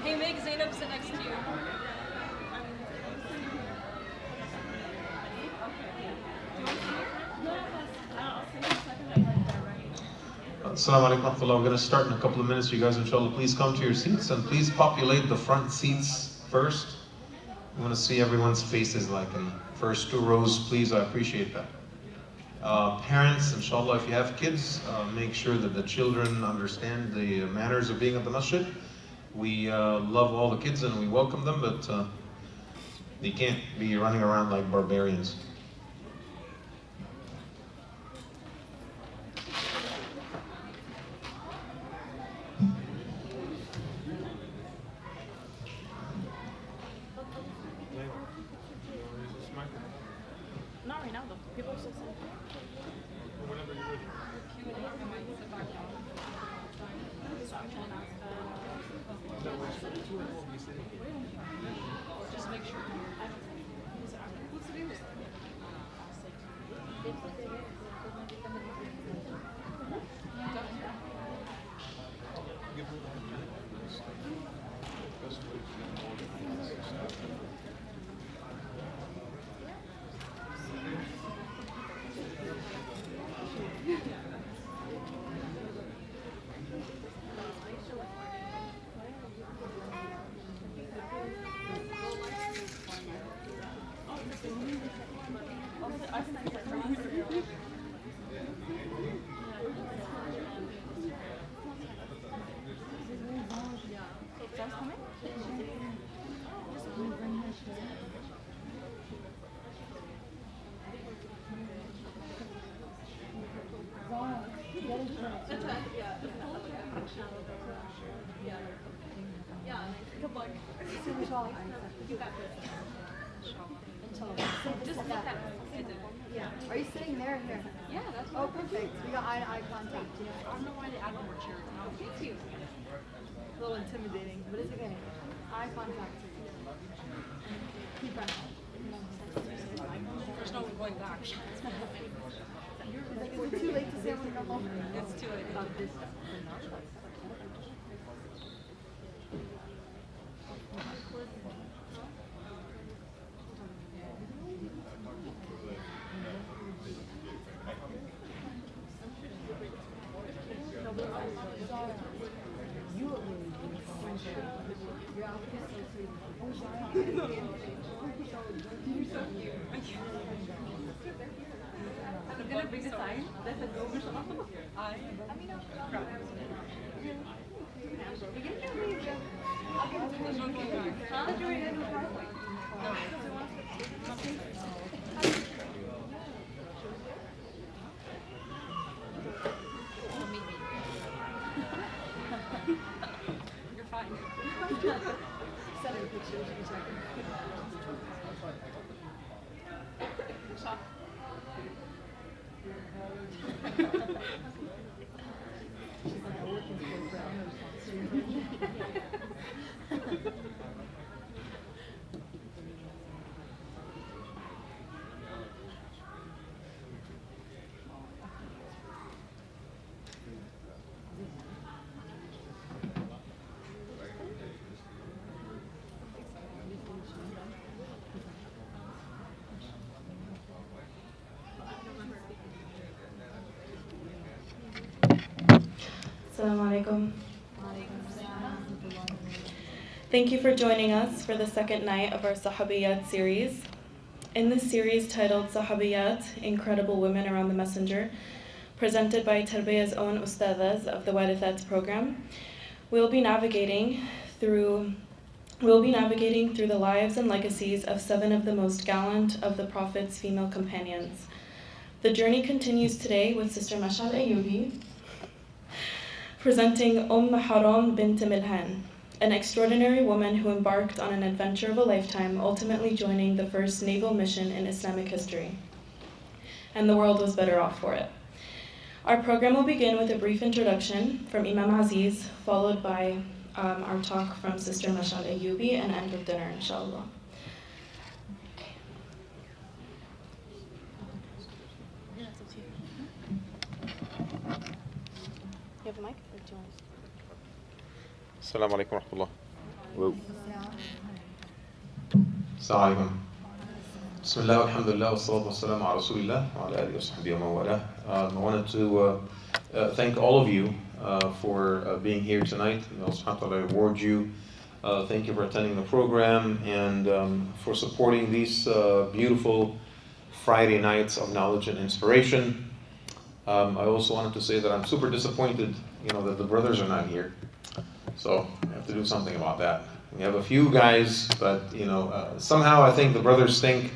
Hey Meg, Zainab, sit next to you. Assalamu alaikum wa rahmatullah. We're going to start in a couple of minutes. You guys, inshallah, please come to your seats and please populate the front seats first. I want to see everyone's faces like in the first two rows, please. I appreciate that. Parents, inshallah, if you have kids, make sure that the children understand the manners of being at the masjid. We love all the kids and we welcome them, but they can't be running around like barbarians. Not right now though. People are still saying. Whenever you're ready. Just make sure. What's the name? Good luck. Just look at it. Yeah. Are you sitting there or here? Yeah, that's Oh, perfect. We got eye contact. Yeah. I don't know why they add more chairs now. Thank you. A little intimidating, but it's okay. Eye contact. Keep running. There's no going back. Is it too late to say when you're home? It's too late. I'm gonna bring a sign that says over I mean, there's no going back. Huh? No. You're fine. Send her pictures. Assalamu alaikum. Thank you for joining us for the second night of our Sahabiyyat series. In this series titled Sahabiyyat, Incredible Women Around the Messenger, presented by Tarbiya's own Ustadhas of the Warithat program, we'll be navigating through the lives and legacies of 7 of the most gallant of the Prophet's female companions. The journey continues today with Sister Mashal Ayyubi, presenting Haram, bint Milhan, an extraordinary woman who embarked on an adventure of a lifetime, ultimately joining the first naval mission in Islamic history. And the world was better off for it. Our program will begin with a brief introduction from Imam Aziz, followed by our talk from Sister Mashal Ayyubi, and end with dinner, inshallah. You have a mic? Or do you want to... Assalamu alaikum wa rahmatullah. Whoa. Assalamu alaikum. Bismillah, alhamdulillah, wa salatu wa salamu ala rasulillah, wa ala alihi wa sahbihi wa man walah. I wanted to thank all of you for being here tonight. May Allah subhanahu wa ta'ala reward you. Thank you for attending the program and for supporting these beautiful Friday nights of knowledge and inspiration. I also wanted to say that I'm super disappointed, that the brothers are not here. So I have to do something about that. We have a few guys, but somehow I think the brothers think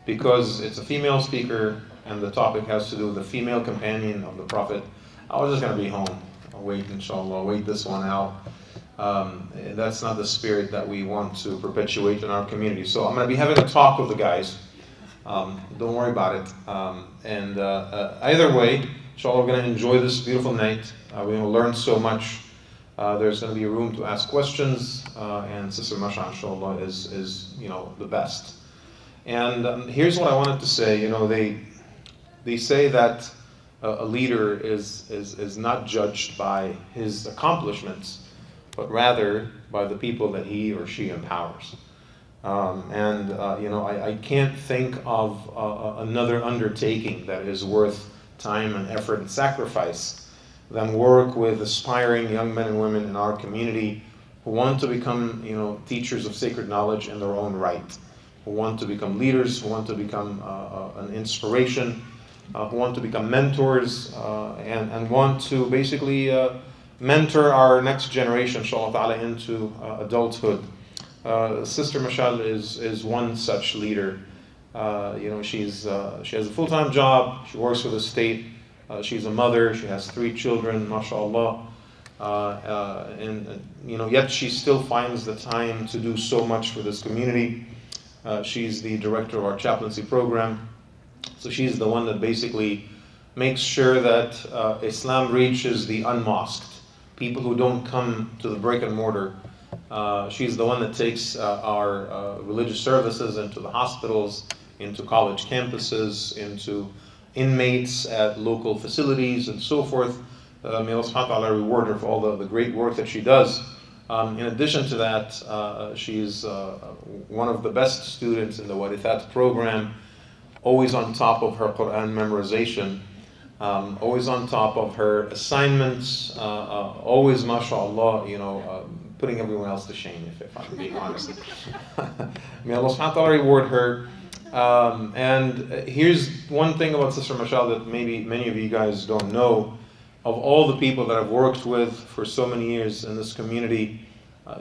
because it's a female speaker and the topic has to do with the female companion of the Prophet, I was just going to be home. I'll wait, inshallah, I'll wait this one out. That's not the spirit that we want to perpetuate in our community. So I'm going to be having a talk with the guys. Don't worry about it. Either way, inshallah, we're going to enjoy this beautiful night. We're going to learn so much. There's going to be a room to ask questions, and Sister Masha, inshallah, is the best. And here's what I wanted to say. They say that a leader is not judged by his accomplishments, but rather by the people that he or she empowers. I can't think of another undertaking that is worth time and effort and sacrifice than work with aspiring young men and women in our community who want to become, teachers of sacred knowledge in their own right, who want to become leaders, who want to become an inspiration, who want to become mentors, and want to basically mentor our next generation, inshallah ta'ala, into adulthood. Sister Mashal is one such leader. She has a full-time job. She works for the state. She's a mother. She has 3 children, mashallah. Yet she still finds the time to do so much for this community. She's the director of our chaplaincy program. So she's the one that basically makes sure that Islam reaches the unmosqued, people who don't come to the brick and mortar. She's the one that takes our religious services into the hospitals, into college campuses, into inmates at local facilities, and so forth. May Allah subhanahu wa ta'ala reward her for all the great work that she does. In addition to that, she's one of the best students in the Warithat program, always on top of her Quran memorization, always on top of her assignments, always, mashallah, putting everyone else to shame, if I'm being honest. May Allah subhanahu wa ta'ala reward her. And here's one thing about Sister Mashal that maybe many of you guys don't know. Of all the people that I've worked with for so many years in this community,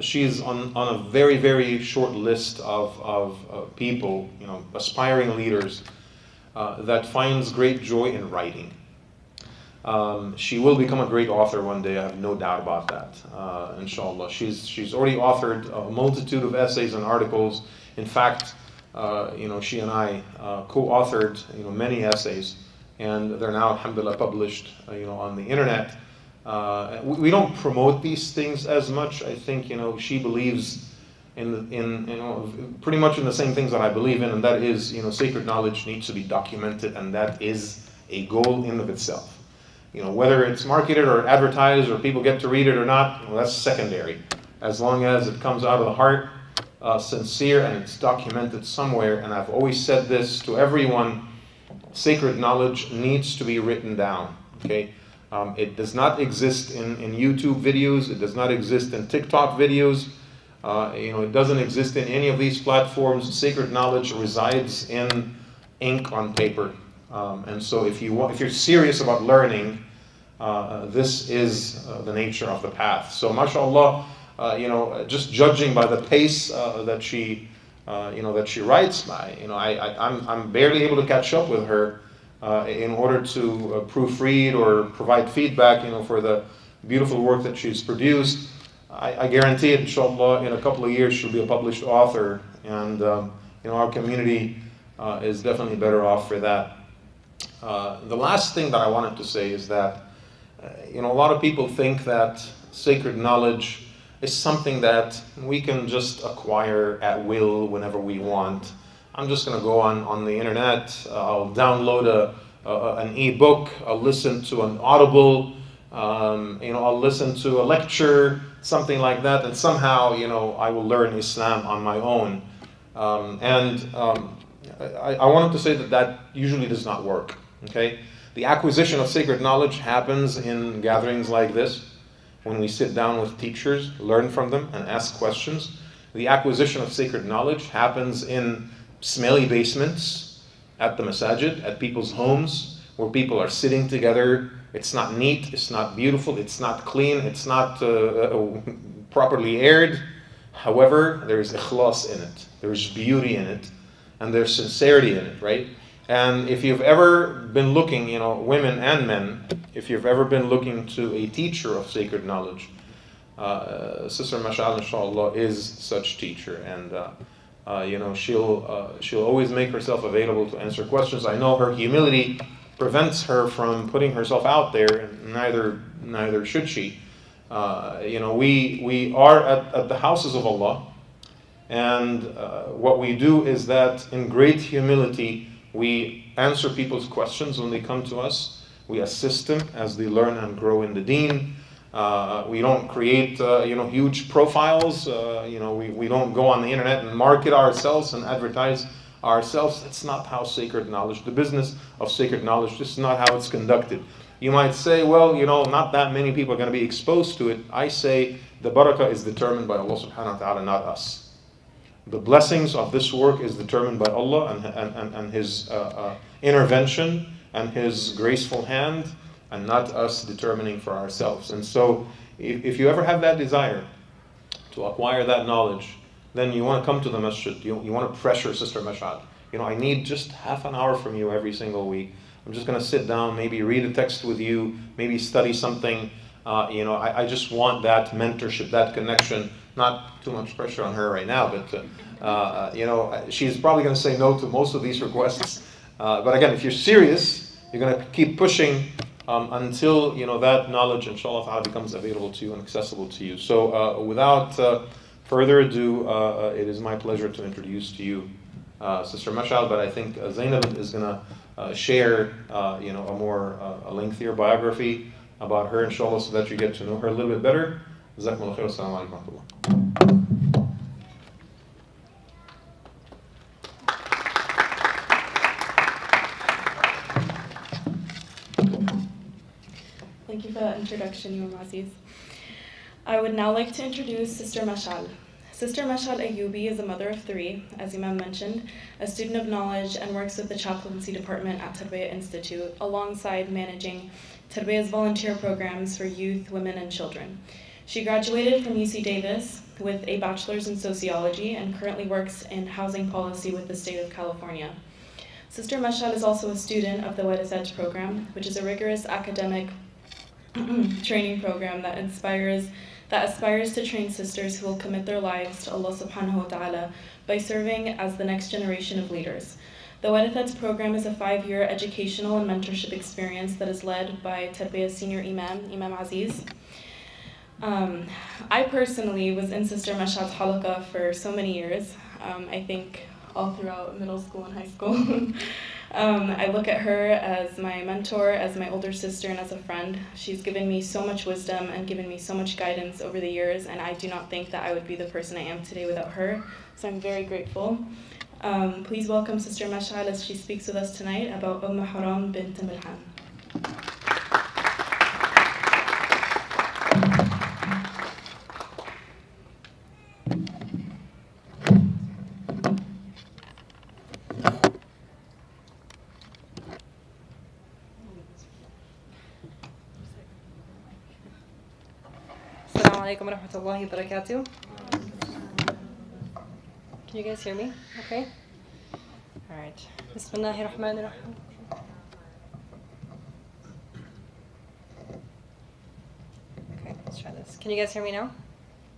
she's on a very, very short list of people, aspiring leaders, that finds great joy in writing. She will become a great author one day, I have no doubt about that, inshallah. She's already authored a multitude of essays and articles. In fact, she and I co-authored many essays, and they're now, alhamdulillah, published on the internet. We don't promote these things as much. I think she believes in pretty much in the same things that I believe in, and that is sacred knowledge needs to be documented, and that is a goal in of itself. Whether it's marketed or advertised or people get to read it or not, that's secondary. As long as it comes out of the heart, sincere, and it's documented somewhere. And I've always said this to everyone: sacred knowledge needs to be written down. Okay, it does not exist in YouTube videos. It does not exist in TikTok videos. It doesn't exist in any of these platforms. Sacred knowledge resides in ink on paper. And so if you're serious about learning, this is the nature of the path. So mashallah, just judging by the pace that she writes by, I'm barely able to catch up with her in order to proofread or provide feedback, for the beautiful work that she's produced. I guarantee it, inshallah, in a couple of years she'll be a published author, and our community is definitely better off for that. The last thing that I wanted to say is that, a lot of people think that sacred knowledge is something that we can just acquire at will whenever we want. I'm just going to go on the internet, I'll download an e-book, I'll listen to an audible, I'll listen to a lecture, something like that, and somehow, I will learn Islam on my own. I wanted to say that usually does not work, okay? The acquisition of sacred knowledge happens in gatherings like this, when we sit down with teachers, learn from them, and ask questions. The acquisition of sacred knowledge happens in smelly basements, at the masajid, at people's homes, where people are sitting together. It's not neat, it's not beautiful, it's not clean, it's not properly aired. However, there's ikhlas in it, there's beauty in it, and there's sincerity in it, right? And if you've ever been looking, women and men, if you've ever been looking to a teacher of sacred knowledge, Sister Mashal, inshallah, is such teacher. And, she'll always make herself available to answer questions. I know her humility prevents her from putting herself out there, and neither should she. We are at the houses of Allah, and what we do is that in great humility, we answer people's questions when they come to us. We assist them as they learn and grow in the deen. We don't create, huge profiles. We don't go on the internet and market ourselves and advertise ourselves. That's not how sacred knowledge, the business of sacred knowledge, this is not how it's conducted. You might say, well, not that many people are going to be exposed to it. I say the barakah is determined by Allah subhanahu wa ta'ala, not us. The blessings of this work is determined by Allah and His intervention and His graceful hand, and not us determining for ourselves. And so, if you ever have that desire to acquire that knowledge, then you want to come to the masjid. You want to pressure Sister Mashal. I need just half an hour from you every single week. I'm just going to sit down, maybe read a text with you, maybe study something. I just want that mentorship, that connection. Not too much pressure on her right now, but she's probably going to say no to most of these requests. But again, if you're serious, you're going to keep pushing until that knowledge, inshallah ta'ala, becomes available to you and accessible to you. So without further ado, it is my pleasure to introduce to you Sister Mashal, but I think Zainab is going to share a lengthier biography about her, inshallah, so that you get to know her a little bit better. Jazakumullah khair. Assalamu alaikum wa rahmatullah. Thank you for that introduction, Imam Aziz. I would now like to introduce Sister Mashal. Sister Mashal Ayyubi is a mother of three, as Imam mentioned, a student of knowledge, and works with the chaplaincy department at Tarbiyyat Institute, alongside managing Tarbiyyat's volunteer programs for youth, women, and children. She graduated from UC Davis with a bachelor's in sociology and currently works in housing policy with the state of California. Sister Mashal is also a student of the Wadathat program, which is a rigorous academic training program that aspires to train sisters who will commit their lives to Allah subhanahu wa ta'ala by serving as the next generation of leaders. The Wadathat's program is a 5-year educational and mentorship experience that is led by Tarbiyyat's senior Imam Aziz. I personally was in Sister Mashal's halaqah for so many years, I think all throughout middle school and high school. I look at her as my mentor, as my older sister, and as a friend. She's given me so much wisdom and given me so much guidance over the years, and I do not think that I would be the person I am today without her, so I'm very grateful. Please welcome Sister Mashal as she speaks with us tonight about Haram, bint Milhan. Assalamu alaikum wa rahmatullahi wa barakatuh. Can you guys hear me? Okay? Alright. Bismillahirrahmanirrahim. Okay, let's try this. Can you guys hear me now?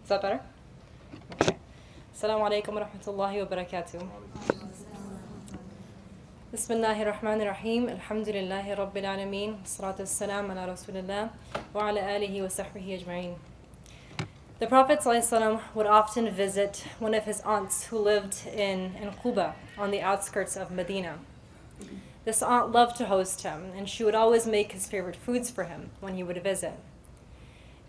Is that better? Okay. Assalamu alaikum wa rahmatullahi wa barakatuh. Bismillahir Rahmanir Rahim. Alhamdulillahi Rabbil Alameen. Salatu wassalam ala Rasulillah wa ala alihi wa sahbihi ajma'in. The Prophet ﷺ would often visit one of his aunts who lived in Quba, on the outskirts of Medina. This aunt loved to host him, and she would always make his favorite foods for him when he would visit.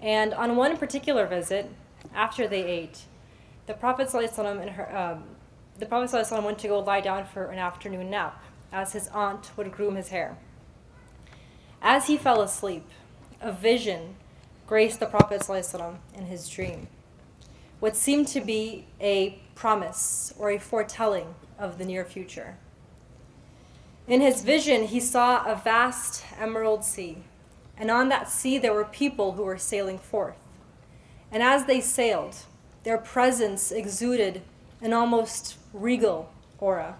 And on one particular visit, after they ate, the Prophet ﷺ went to go lie down for an afternoon nap, as his aunt would groom his hair. As he fell asleep, a vision graced the Prophet ﷺ in his dream, what seemed to be a promise or a foretelling of the near future. In his vision, he saw a vast emerald sea, and on that sea there were people who were sailing forth. And as they sailed, their presence exuded an almost regal aura.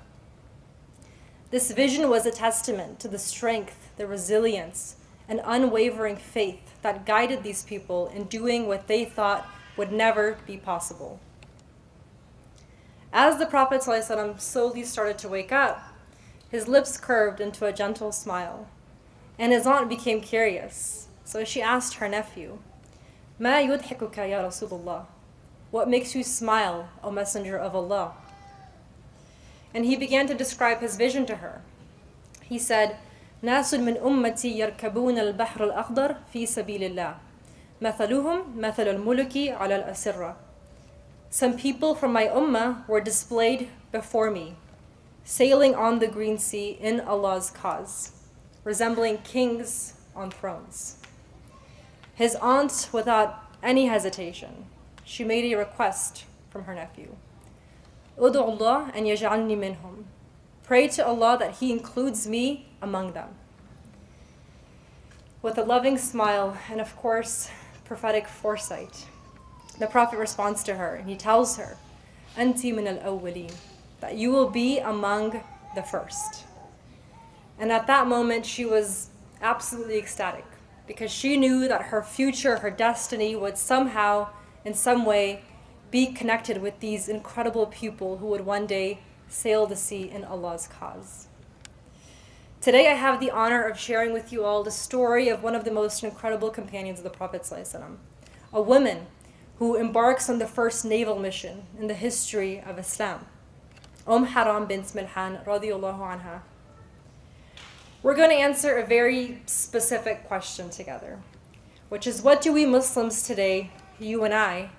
This vision was a testament to the strength, the resilience, and unwavering faith that guided these people in doing what they thought would never be possible. As the Prophet ﷺ slowly started to wake up, his lips curved into a gentle smile, and his aunt became curious. So she asked her nephew, "Ma yudhikuka ya Rasulullah?" What makes you smile, O Messenger of Allah? And he began to describe his vision to her. He said, ناس من أمتي يركبون البحر الأخضر في سبيل الله مثلهم مثل الملك على الأسرة. Some people from my ummah were displayed before me, sailing on the green sea in Allah's cause, resembling kings on thrones. His aunt, without any hesitation, she made a request from her nephew. أدعو الله أن يجعلني منهم. Pray to Allah that He includes me among them. With a loving smile and, of course, prophetic foresight, the Prophet responds to her and he tells her, أنتِ من الأولين, that you will be among the first. And at that moment, she was absolutely ecstatic because she knew that her future, her destiny would somehow, in some way, be connected with these incredible people who would one day sail the sea in Allah's cause. Today I have the honor of sharing with you all the story of one of the most incredible companions of the Prophet ﷺ, a woman who embarks on the first naval mission in the history of Islam, Haram bint Milhan radiyallahu anha. We're going to answer a very specific question together, which is, what do we Muslims today, you and I,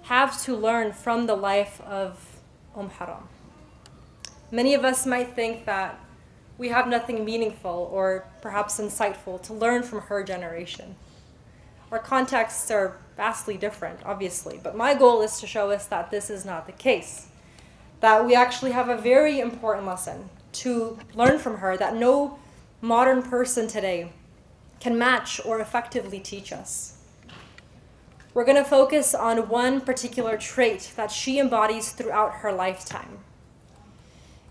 have to learn from the life of Haram? Many of us might think that we have nothing meaningful or perhaps insightful to learn from her generation. Our contexts are vastly different, obviously, but my goal is to show us that this is not the case, that we actually have a very important lesson to learn from her that no modern person today can match or effectively teach us. We're going to focus on one particular trait that she embodies throughout her lifetime.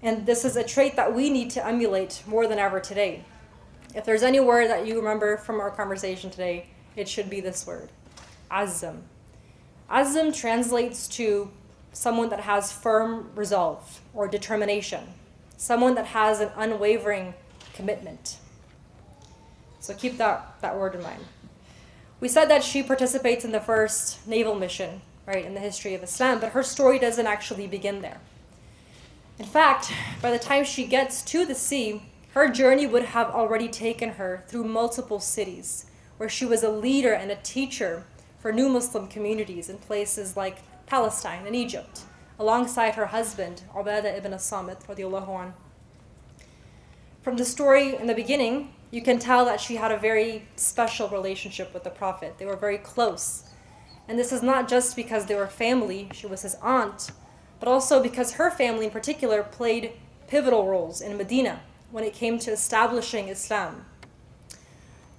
And this is a trait that we need to emulate more than ever today. If there's any word that you remember from our conversation today, it should be this word, azm. Azm translates to someone that has firm resolve or determination, someone that has an unwavering commitment. So keep that word in mind. We said that she participates in the first naval mission, right, in the history of Islam, but her story doesn't actually begin there. In fact, by the time she gets to the sea, her journey would have already taken her through multiple cities, where she was a leader and a teacher for new Muslim communities in places like Palestine and Egypt, alongside her husband, Ubadah ibn as-Samit radiyallahu anh. From the story in the beginning, you can tell that she had a very special relationship with the Prophet. They were very close. And this is not just because they were family, she was his aunt, but also because her family in particular played pivotal roles in Medina when it came to establishing Islam.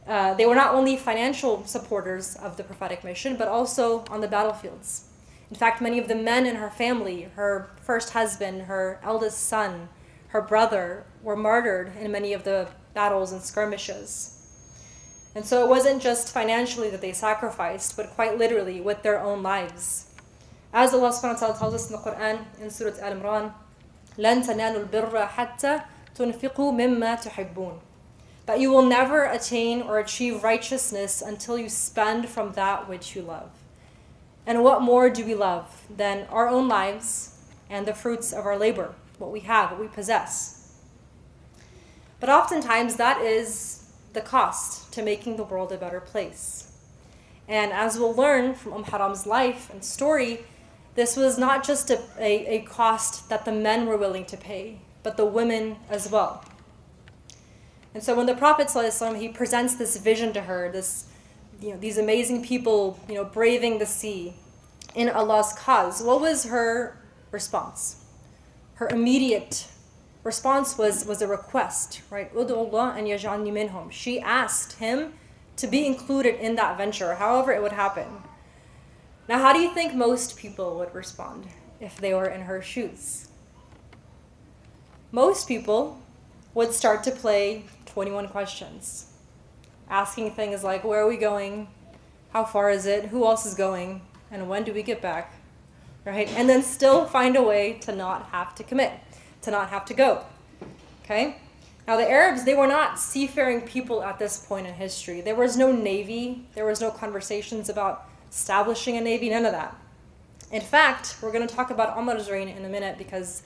They were not only financial supporters of the prophetic mission, but also on the battlefields. In fact, many of the men in her family, her first husband, her eldest son, her brother, were martyred in many of the battles and skirmishes. And so it wasn't just financially that they sacrificed, but quite literally with their own lives. As Allah subhanahu wa ta'ala tells us in the Quran, in Surah Al-Imran, لَن تَنَالُوا الْبِرَّ حَتَّى تُنْفِقُوا مِمَّا تُحِبُّونَ. That you will never attain or achieve righteousness until you spend from that which you love. And what more do we love than our own lives and the fruits of our labor, what we have, what we possess? But oftentimes that is the cost to making the world a better place. And as we'll learn from Haram's life and story, this was not just a cost that the men were willing to pay, but the women as well. And so when the Prophet ﷺ, he presents this vision to her, these amazing people, braving the sea in Allah's cause, what was her response? Her immediate response was a request, right? Udu Allah an yaj'alni minhum. She asked him to be included in that venture, however it would happen. Now, how do you think most people would respond if they were in her shoes? Most people would start to play 21 questions, asking things like, where are we going? How far is it? Who else is going? And when do we get back? Right? And then still find a way to not have to commit, to not have to go. Okay? Now the Arabs, they were not seafaring people at this point in history. There was no navy. There was no conversations about establishing a navy, none of that. In fact, we're going to talk about Umar's reign in a minute, because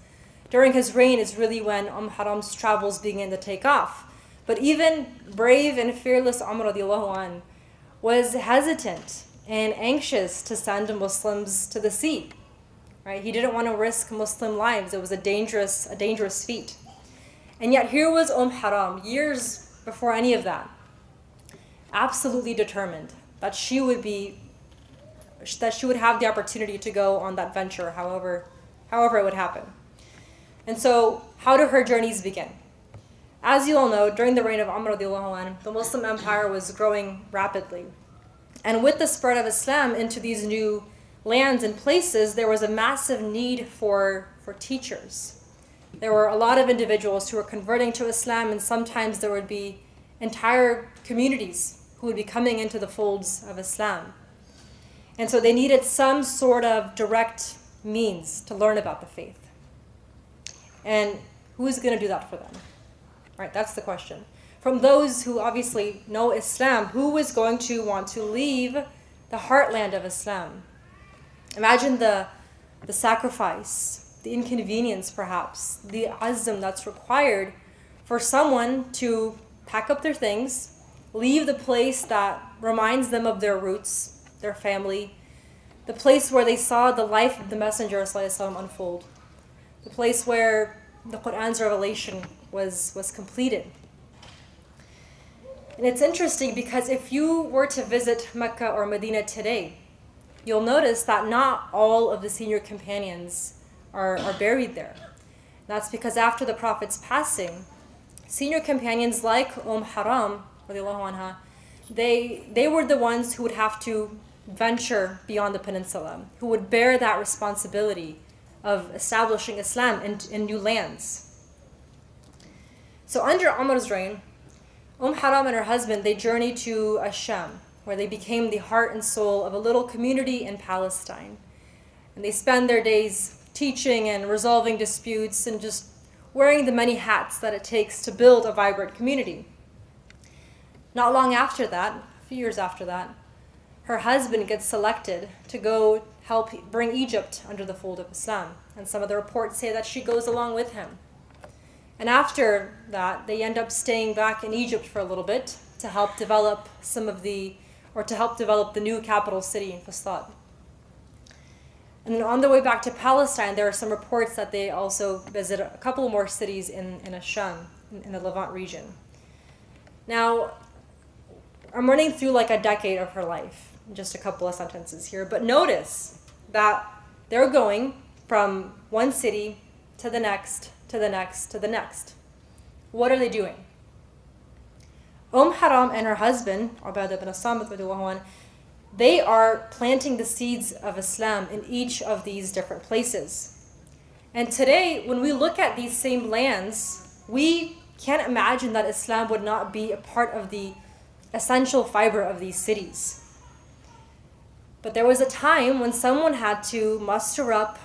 during his reign is really when Haram's travels begin to take off. But even brave and fearless Umar radiallahu anh was hesitant and anxious to send Muslims to the sea. Right? He didn't want to risk Muslim lives. It was a dangerous feat. And yet here was Haram, years before any of that, absolutely determined that she would have the opportunity to go on that venture, however it would happen. And so, how do her journeys begin? As you all know, during the reign of Umar radiallahu anh, the Muslim empire was growing rapidly. And with the spread of Islam into these new lands and places, there was a massive need for teachers. There were a lot of individuals who were converting to Islam, and sometimes there would be entire communities who would be coming into the folds of Islam. And so they needed some sort of direct means to learn about the faith. And who is going to do that for them? Right, that's the question. From those who obviously know Islam, who is going to want to leave the heartland of Islam? Imagine the sacrifice, the inconvenience perhaps, the azm that's required for someone to pack up their things, leave the place that reminds them of their roots, their family, the place where they saw the life of the Messenger ﷺ unfold, the place where the Qur'an's revelation was completed. And it's interesting because if you were to visit Mecca or Medina today, you'll notice that not all of the senior companions are buried there. That's because after the Prophet's passing, senior companions like Haram, radiallahu anha, they were the ones who would have to venture beyond the peninsula, who would bear that responsibility of establishing Islam in new lands. So under Umar's reign, Haram and her husband, they journeyed to Asham, where they became the heart and soul of a little community in Palestine. And they spend their days teaching and resolving disputes and just wearing the many hats that it takes to build a vibrant community. Not long after that, a few years after that, her husband gets selected to go help bring Egypt under the fold of Islam. And some of the reports say that she goes along with him. And after that, they end up staying back in Egypt for a little bit to help develop the new capital city in Fustat. And then on their way back to Palestine, there are some reports that they also visit a couple more cities in Asham, in the Levant region. Now, I'm running through like a decade of her life, just a couple of sentences here, but notice that they're going from one city to the next, to the next, to the next. What are they doing? Haram and her husband, Ubadah ibn Samit, they are planting the seeds of Islam in each of these different places. And today, when we look at these same lands, we can't imagine that Islam would not be a part of the essential fiber of these cities. But there was a time when someone had to muster up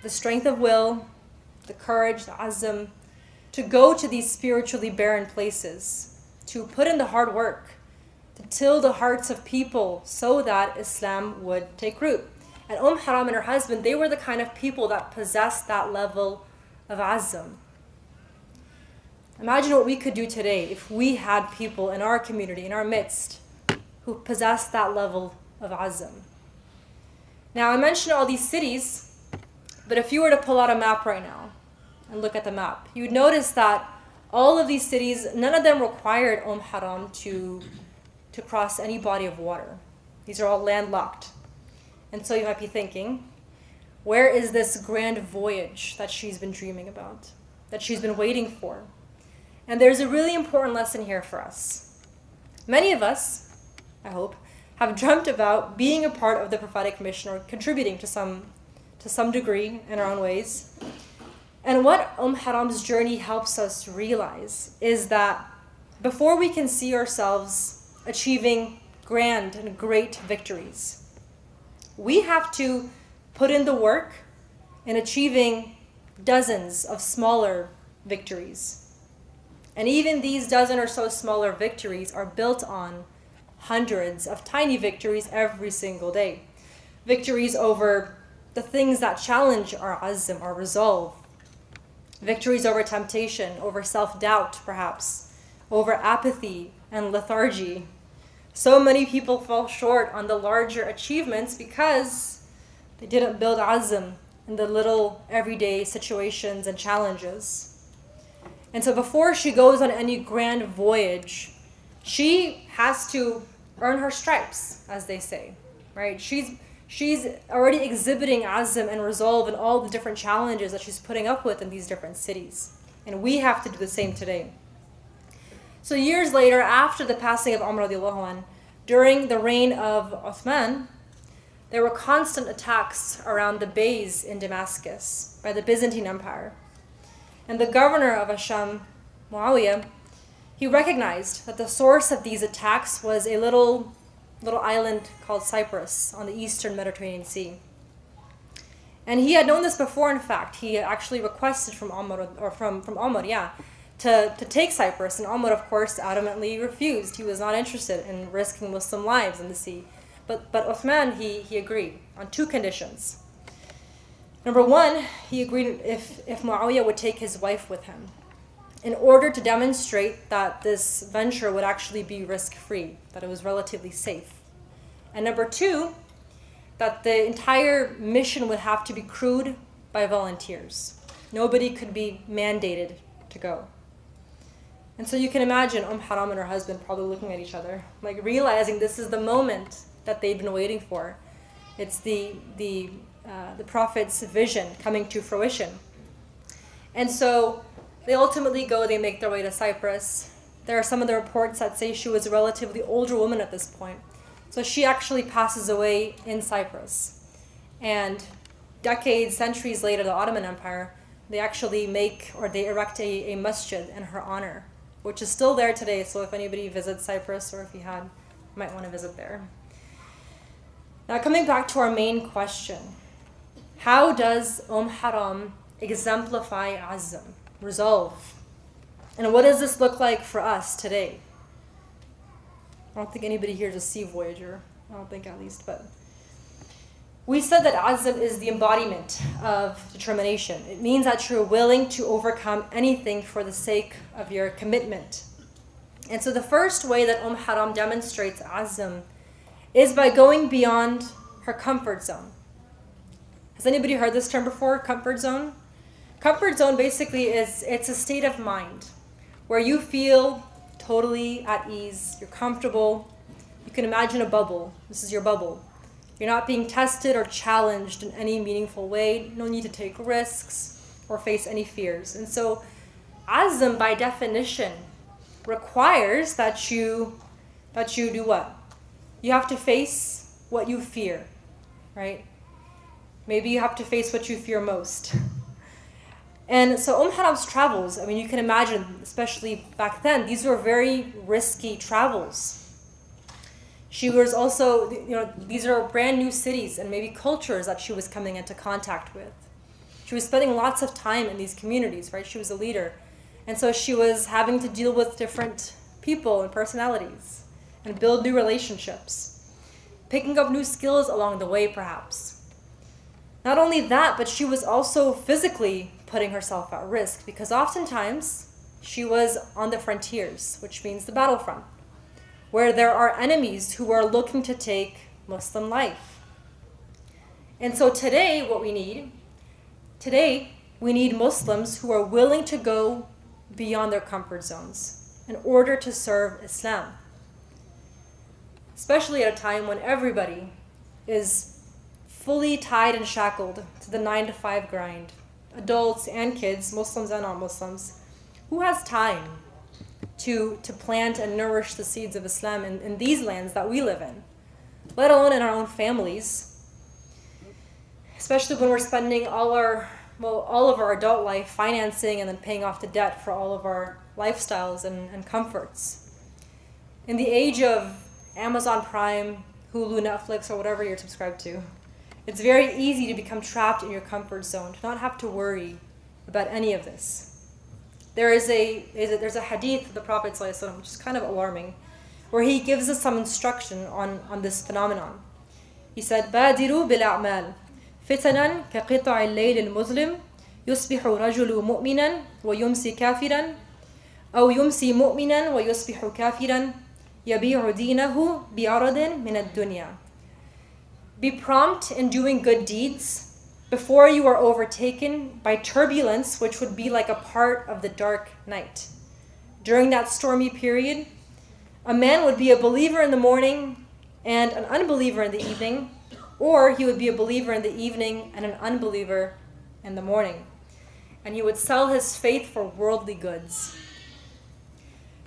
the strength of will, the courage, the azm, to go to these spiritually barren places, to put in the hard work, to till the hearts of people so that Islam would take root. And Haram and her husband, they were the kind of people that possessed that level of azm. Imagine what we could do today if we had people in our community, in our midst, who possessed that level of azm. Now, I mentioned all these cities, but if you were to pull out a map right now and look at the map, you would notice that all of these cities, none of them required Haram to cross any body of water. These are all landlocked. And so you might be thinking, where is this grand voyage that she's been dreaming about, that she's been waiting for? And there's a really important lesson here for us. Many of us, I hope, have dreamt about being a part of the prophetic mission or contributing to some degree in our own ways. And what Haram's journey helps us realize is that before we can see ourselves achieving grand and great victories, we have to put in the work in achieving dozens of smaller victories. And even these dozen or so smaller victories are built on hundreds of tiny victories every single day. Victories over the things that challenge our azm, our resolve. Victories over temptation, over self-doubt perhaps, over apathy and lethargy. So many people fall short on the larger achievements because they didn't build azm in the little everyday situations and challenges. And so before she goes on any grand voyage, she has to earn her stripes, as they say, right? She's already exhibiting azm and resolve in all the different challenges that she's putting up with in these different cities. And we have to do the same today. So years later, after the passing of Umar radiallahu anh, during the reign of Uthman, there were constant attacks around the bays in Damascus by the Byzantine Empire. And the governor of Asham, Muawiyah, he recognized that the source of these attacks was a little island called Cyprus on the eastern Mediterranean Sea. And he had known this before, in fact. He actually requested from Umar, to take Cyprus, and Umar, of course, adamantly refused. He was not interested in risking Muslim lives in the sea. But Uthman, he agreed on two conditions. Number one, he agreed if Muawiyah would take his wife with him in order to demonstrate that this venture would actually be risk-free, that it was relatively safe. And number two, that the entire mission would have to be crewed by volunteers. Nobody could be mandated to go. And so you can imagine Haram and her husband probably looking at each other, like realizing this is the moment that they'd been waiting for. It's the Prophet's vision coming to fruition. And so they ultimately go, they make their way to Cyprus. There are some of the reports that say she was a relatively older woman at this point. So she actually passes away in Cyprus. And decades, centuries later, the Ottoman Empire, they actually erect a masjid in her honor, which is still there today. So if anybody visits Cyprus, or if you might want to visit there. Now coming back to our main question, how does Haram exemplify azm, resolve? And what does this look like for us today? I don't think anybody here is a sea voyager. I don't think, at least, but we said that azm is the embodiment of determination. It means that you're willing to overcome anything for the sake of your commitment. And so the first way that Haram demonstrates azm is by going beyond her comfort zone. Has anybody heard this term before, comfort zone? Comfort zone basically it's a state of mind where you feel totally at ease, you're comfortable. You can imagine a bubble. This is your bubble. You're not being tested or challenged in any meaningful way. No need to take risks or face any fears. And so azm, by definition, requires that you do what? You have to face what you fear, right? Maybe you have to face what you fear most. And so Haram's travels, I mean, you can imagine, especially back then, these were very risky travels. She was also, these are brand new cities and maybe cultures that she was coming into contact with. She was spending lots of time in these communities, right? She was a leader. And so she was having to deal with different people and personalities and build new relationships, picking up new skills along the way, perhaps. Not only that, but she was also physically putting herself at risk, because oftentimes she was on the frontiers, which means the battlefront, where there are enemies who are looking to take Muslim life. And so today, we need Muslims who are willing to go beyond their comfort zones in order to serve Islam. Especially at a time when everybody is fully tied and shackled to the 9-to-5 grind. Adults and kids, Muslims and non-Muslims. Who has time to plant and nourish the seeds of Islam in these lands that we live in? Let alone in our own families. Especially when we're spending all of our adult life financing and then paying off the debt for all of our lifestyles and comforts. In the age of Amazon Prime, Hulu, Netflix, or whatever you're subscribed to, it's very easy to become trapped in your comfort zone, to not have to worry about any of this. There's a hadith of the Prophet ﷺ, which is kind of alarming, where he gives us some instruction on this phenomenon. He said, بادروا بالأعمال فتنا كقطع الليل المظلم يصبح رجل مؤمنا ويمسي كافرا أو يمسي مؤمنا ويصبح كافرا يبيع دينه بعرض من الدنيا. Be prompt in doing good deeds before you are overtaken by turbulence, which would be like a part of the dark night. During that stormy period, a man would be a believer in the morning and an unbeliever in the evening, or he would be a believer in the evening and an unbeliever in the morning. And he would sell his faith for worldly goods.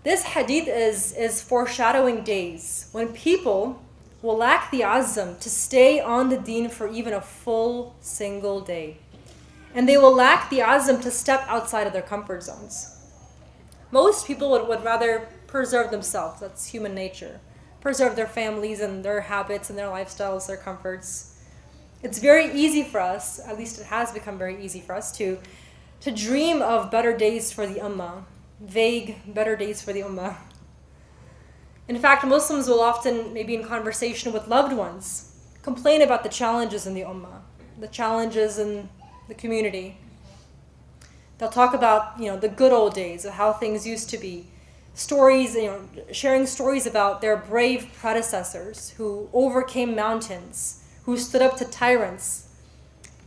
This hadith is foreshadowing days when people will lack the azm to stay on the deen for even a full single day. And they will lack the azm to step outside of their comfort zones. Most people would rather preserve themselves. That's human nature. Preserve their families and their habits and their lifestyles, their comforts. It's very easy for us, at least it has become very easy for us to dream of better days for the ummah. Vague better days for the ummah. In fact, Muslims will often, maybe in conversation with loved ones, complain about the challenges in the ummah, the challenges in the community. They'll talk about, the good old days of how things used to be. Stories, sharing stories about their brave predecessors who overcame mountains, who stood up to tyrants.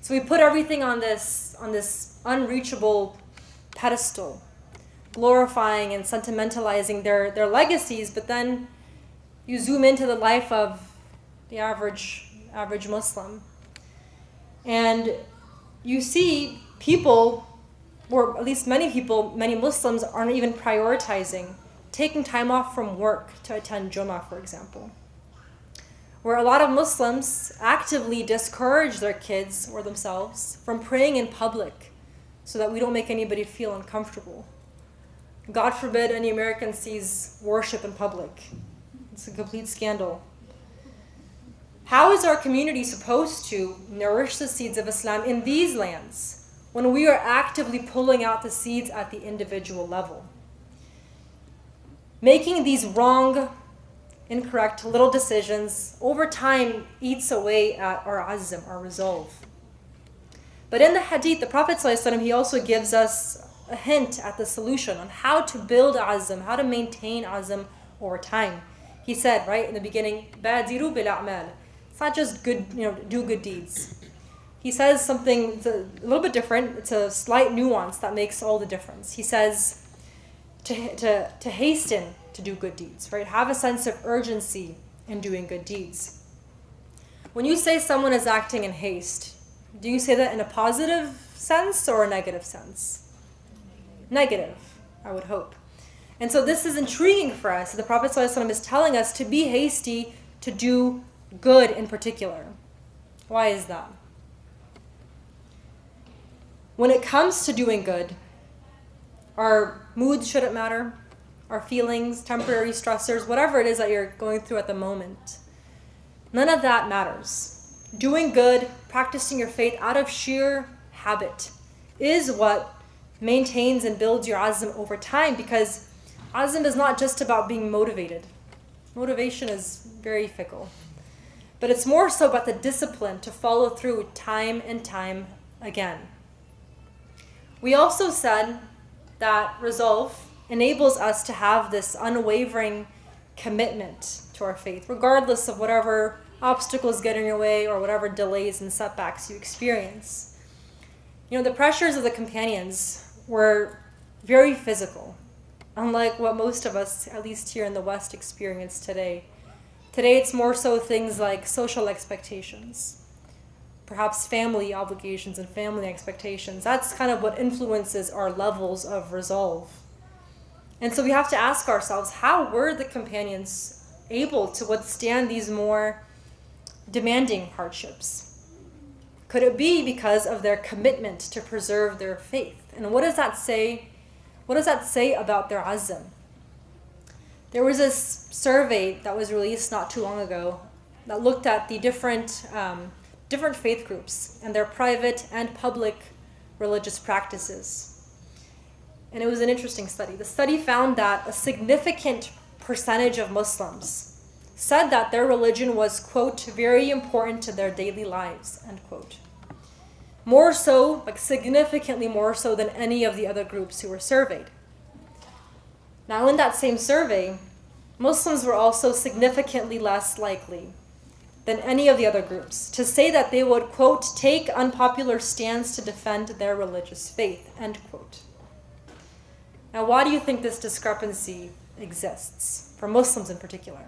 So we put everything on this unreachable pedestal, glorifying and sentimentalizing their legacies, but then you zoom into the life of the average Muslim. And you see people, or at least many Muslims aren't even prioritizing taking time off from work to attend Jumaa, for example. Where a lot of Muslims actively discourage their kids or themselves from praying in public so that we don't make anybody feel uncomfortable. God forbid any American sees worship in public. It's a complete scandal. How is our community supposed to nourish the seeds of Islam in these lands when we are actively pulling out the seeds at the individual level? Making these wrong, incorrect little decisions over time eats away at our azm, our resolve. But in the hadith, the Prophet ﷺ, he also gives us a hint at the solution on how to build azm, how to maintain azm over time. He said, right in the beginning, بَادِرُوا بِالْأَعْمَالِ. It's not just good, do good deeds. He says something it's a little bit different. It's a slight nuance that makes all the difference. He says to hasten to do good deeds, right? Have a sense of urgency in doing good deeds. When you say someone is acting in haste, do you say that in a positive sense or a negative sense? Negative, I would hope. And so this is intriguing for us. The Prophet ﷺ is telling us to be hasty to do good in particular. Why is that? When it comes to doing good, our moods shouldn't matter, our feelings, temporary stressors, whatever it is that you're going through at the moment. None of that matters. Doing good, practicing your faith out of sheer habit is what maintains and builds your azm over time, because azm is not just about being motivated. Motivation is very fickle. But it's more so about the discipline to follow through time and time again. We also said that resolve enables us to have this unwavering commitment to our faith, regardless of whatever obstacles get in your way or whatever delays and setbacks you experience. You know, the pressures of the companions were very physical, unlike what most of us, at least here in the West, experience today. Today it's more so things like social expectations, perhaps family obligations and family expectations. That's kind of what influences our levels of resolve. And so we have to ask ourselves, how were the companions able to withstand these more demanding hardships? Could it be because of their commitment to preserve their faith? And what does that say? What does that say about their azm? There was this survey that was released not too long ago that looked at the different faith groups and their private and public religious practices. And it was an interesting study. The study found that a significant percentage of Muslims said that their religion was, quote, very important to their daily lives, end quote. More so, like significantly more so than any of the other groups who were surveyed. Now, in that same survey, Muslims were also significantly less likely than any of the other groups to say that they would, quote, take unpopular stands to defend their religious faith, end quote. Now, why do you think this discrepancy exists, for Muslims in particular?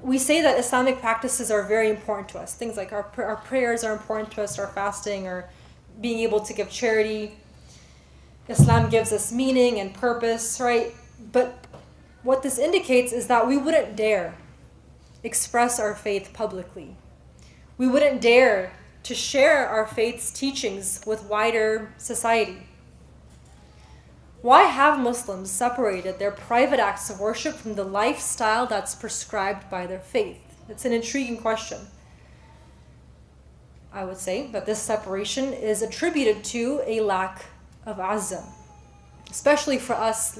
We say that Islamic practices are very important to us. Things like our prayers are important to us, our fasting, or being able to give charity. Islam gives us meaning and purpose, right? But what this indicates is that we wouldn't dare express our faith publicly. We wouldn't dare to share our faith's teachings with wider society. Why have Muslims separated their private acts of worship from the lifestyle that's prescribed by their faith? It's an intriguing question. I would say that this separation is attributed to a lack of azm, especially for us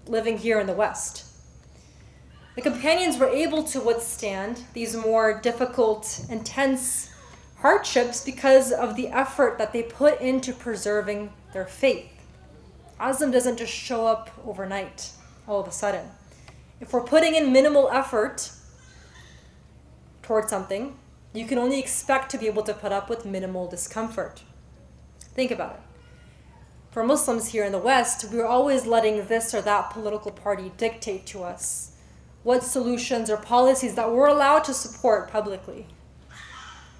living here in the West. The companions were able to withstand these more difficult, intense hardships because of the effort that they put into preserving their faith. Azm doesn't just show up overnight, all of a sudden. If we're putting in minimal effort towards something, you can only expect to be able to put up with minimal discomfort. Think about it. For Muslims here in the West, we're always letting this or that political party dictate to us what solutions or policies that we're allowed to support publicly.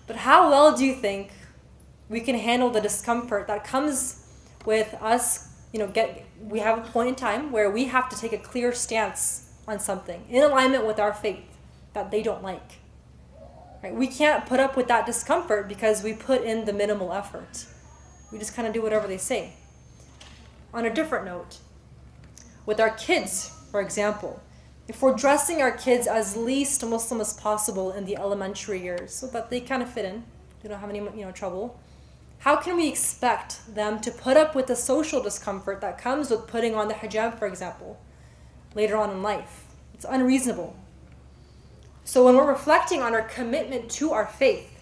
But how well do you think we can handle the discomfort that comes with us? We have a point in time where we have to take a clear stance on something in alignment with our faith that they don't like. Right? We can't put up with that discomfort because we put in the minimal effort. We just kind of do whatever they say. On a different note, with our kids, for example, if we're dressing our kids as least Muslim as possible in the elementary years so that they kind of fit in, they don't have any trouble, how can we expect them to put up with the social discomfort that comes with putting on the hijab, for example, later on in life? It's unreasonable. So when we're reflecting on our commitment to our faith,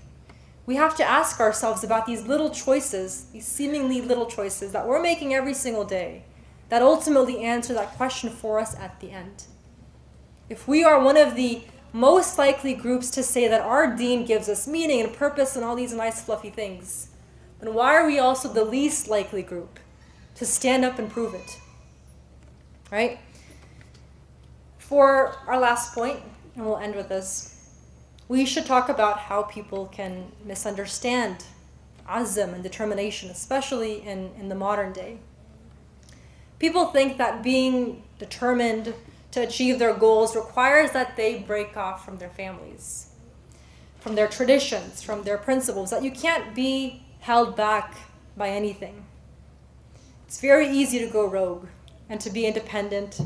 we have to ask ourselves about these little choices, these seemingly little choices that we're making every single day that ultimately answer that question for us at the end. If we are one of the most likely groups to say that our deen gives us meaning and purpose and all these nice fluffy things, then why are we also the least likely group to stand up and prove it? Right? For our last point, and we'll end with this, we should talk about how people can misunderstand azm and determination, especially in the modern day. People think that being determined to achieve their goals requires that they break off from their families, from their traditions, from their principles, that you can't be held back by anything. It's very easy to go rogue and to be independent,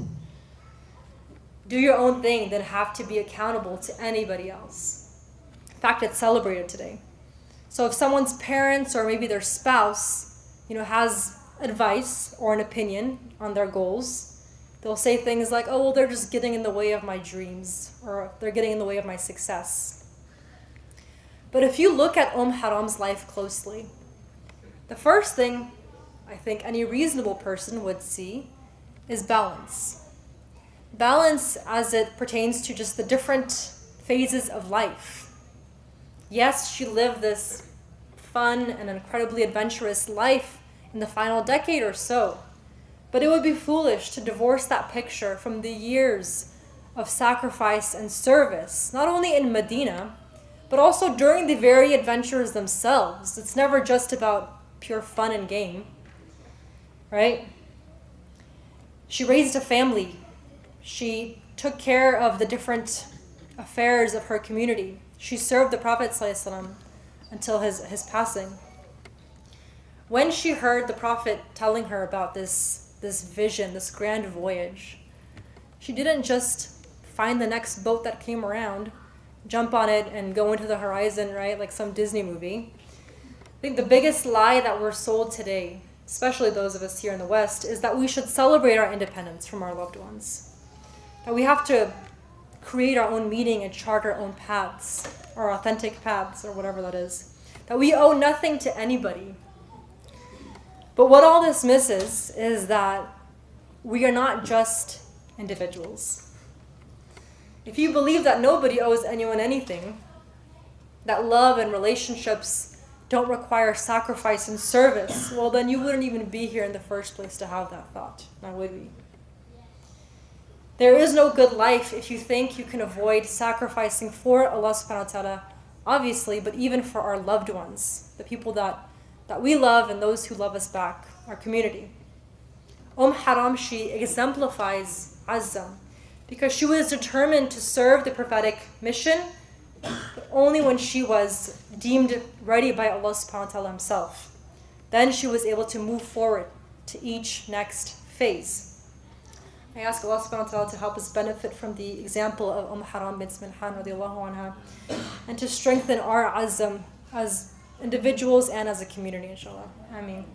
do your own thing, than have to be accountable to anybody else. In fact, it's celebrated today. So if someone's parents or maybe their spouse, has advice or an opinion on their goals, they'll say things like, oh, well, they're just getting in the way of my dreams, or they're getting in the way of my success. But if you look at Haram's life closely, the first thing I think any reasonable person would see is balance. Balance as it pertains to just the different phases of life. Yes, she lived this fun and incredibly adventurous life in the final decade or so, but it would be foolish to divorce that picture from the years of sacrifice and service, not only in Medina, but also during the very adventures themselves. It's never just about pure fun and game, right? She raised a family. She took care of the different affairs of her community. She served the Prophet ﷺ until his passing. When she heard the Prophet telling her about this vision, this grand voyage, she didn't just find the next boat that came around, jump on it, and go into the horizon, right, like some Disney movie. I think the biggest lie that we're sold today, especially those of us here in the West, is that we should celebrate our independence from our loved ones. That we have to create our own meaning and chart our own paths, our authentic paths, or whatever that is. That we owe nothing to anybody. But what all this misses is that we are not just individuals. If you believe that nobody owes anyone anything, that love and relationships don't require sacrifice and service, well, then you wouldn't even be here in the first place to have that thought. Now would we? There is no good life if you think you can avoid sacrificing for Allah subhanahu wa ta'ala, obviously, but even for our loved ones, the people that we love and those who love us back, our community. Haram, she exemplifies Azzam, because she was determined to serve the prophetic mission, but only when she was deemed ready by Allah subhanahu wa ta'ala himself. Then she was able to move forward to each next phase. I ask Allah subhanahu wa ta'ala to help us benefit from the example of Haram bint Milhan radiallahu anha, and to strengthen our azam as individuals and as a community, inshallah. Ameen.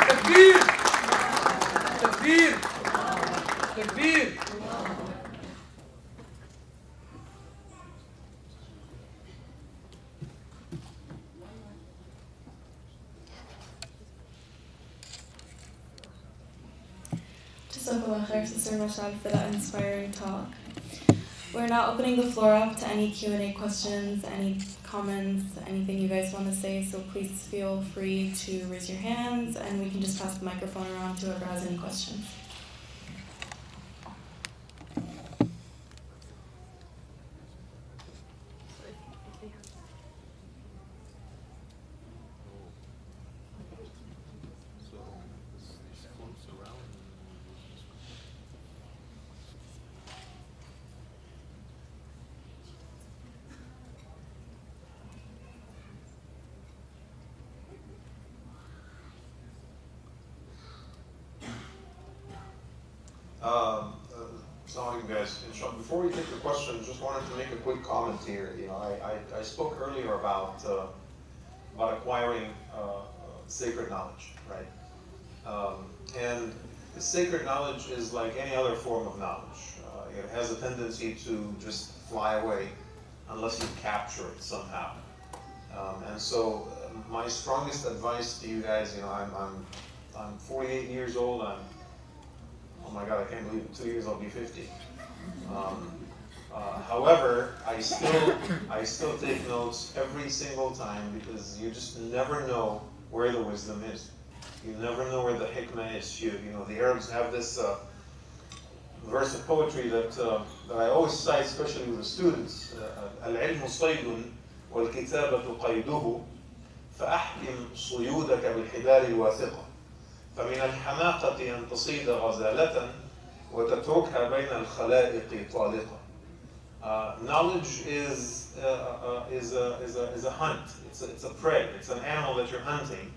Takbir! Takbir! Takbir! Jazakallah khair, Sister Mashal, for that inspiring talk. We're now opening the floor up to any Q&A questions, any comments, anything you guys want to say, so please feel free to raise your hands and we can just pass the microphone around to whoever has any questions. Assalamu alaikum, guys. Before we take the questions, just wanted to make a quick comment here. I spoke earlier about acquiring sacred knowledge, right? And the sacred knowledge is like any other form of knowledge. It has a tendency to just fly away unless you capture it somehow. And so, my strongest advice to you guys, I'm 48 years old. Oh my God, I can't believe it. 2 years I'll be 50. However, I still take notes every single time because you just never know where the wisdom is. You never know where the hikmah is. The Arabs have this verse of poetry that I always cite, especially with the students. العلم صيد والكتابة قيده فأحكم صيودك بالحبال الواثقة. فمن الحماقة أن تصيد غزالة وتتركها بين الخلائق طالقة. Knowledge is a hunt. It's a prey. It's an animal that you're hunting.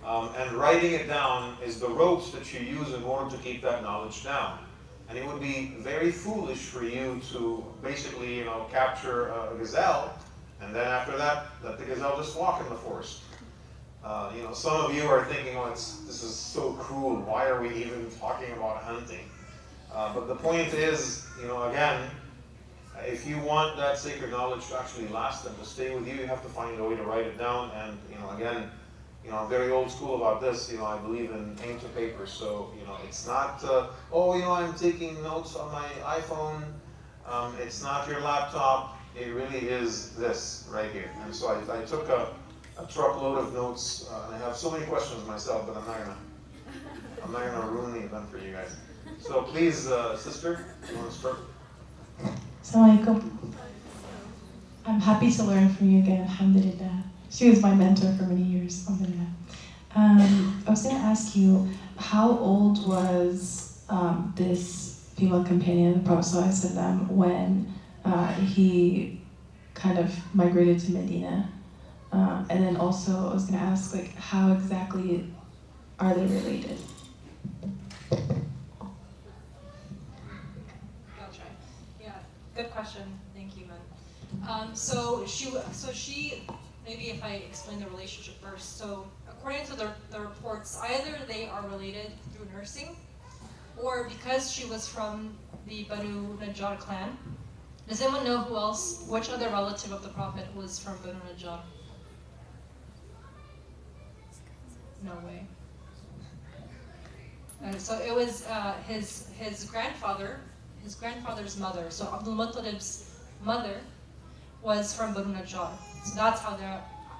And writing it down is the ropes that you use in order to keep that knowledge down. And it would be very foolish for you to basically, capture a gazelle, and then after that, let the gazelle just walk in the forest. Some of you are thinking, oh, this is so cruel. Why are we even talking about hunting? But the point is, again, if you want that sacred knowledge to actually last and to stay with you, you have to find a way to write it down. And again, I'm very old school about this. I believe in ink to paper. So it's not, I'm taking notes on my iPhone. It's not your laptop. It really is this right here. And so I took a truckload of notes. I have so many questions myself, but I'm not gonna ruin the event for you guys. So please, sister, you want to start? Assalamu alaikum. I'm happy to learn from you again, alhamdulillah. She was my mentor for many years, alhamdulillah. I was going to ask you, how old was this female companion of the Prophet ﷺ when he kind of migrated to Medina? And then also, I was going to ask, how exactly are they related? Good question. Thank you, man. So she, maybe if I explain the relationship first. So according to the reports, either they are related through nursing, or because she was from the Banu Najjar clan. Does anyone know which other relative of the Prophet was from Banu Najjar? No way. So it was his grandfather's mother. So Abdul Muttalib's mother was from Banu Najjar. So that's how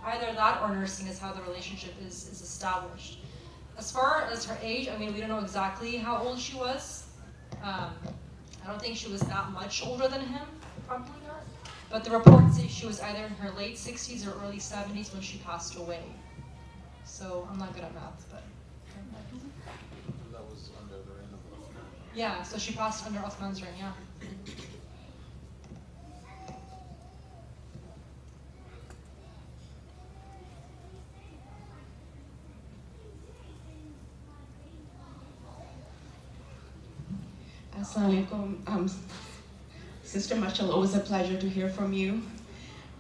either that or nursing is how the relationship is established. As far as her age, we don't know exactly how old she was. I don't think she was that much older than him, probably not. But the reports say she was either in her late 60s or early 70s when she passed away. So I'm not good at math, but. That was under the reign of Uthman. Yeah, so she passed under Uthman's reign, yeah. Assalamu alaikum. Sister, mashallah, always a pleasure to hear from you.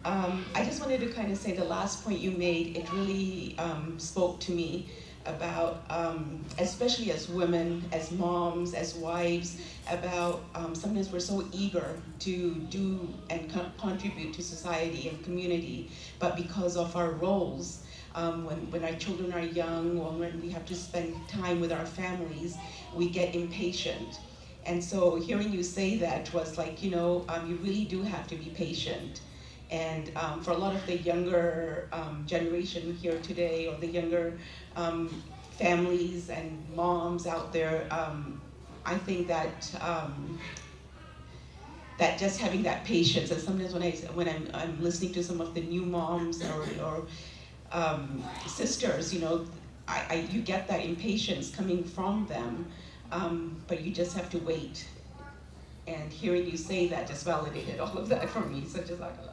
I just wanted to kind of say the last point you made, it really spoke to me about, especially as women, as moms, as wives, about sometimes we're so eager to do and contribute to society and community, but because of our roles, when our children are young or when we have to spend time with our families, we get impatient. And so hearing you say that was like, you really do have to be patient. And for a lot of the younger generation here today, or the younger families and moms out there, I think that that just having that patience, and sometimes when I'm listening to some of the new moms or sisters, you get that impatience coming from them, but you just have to wait. And hearing you say that just validated all of that for me. So jazakallah.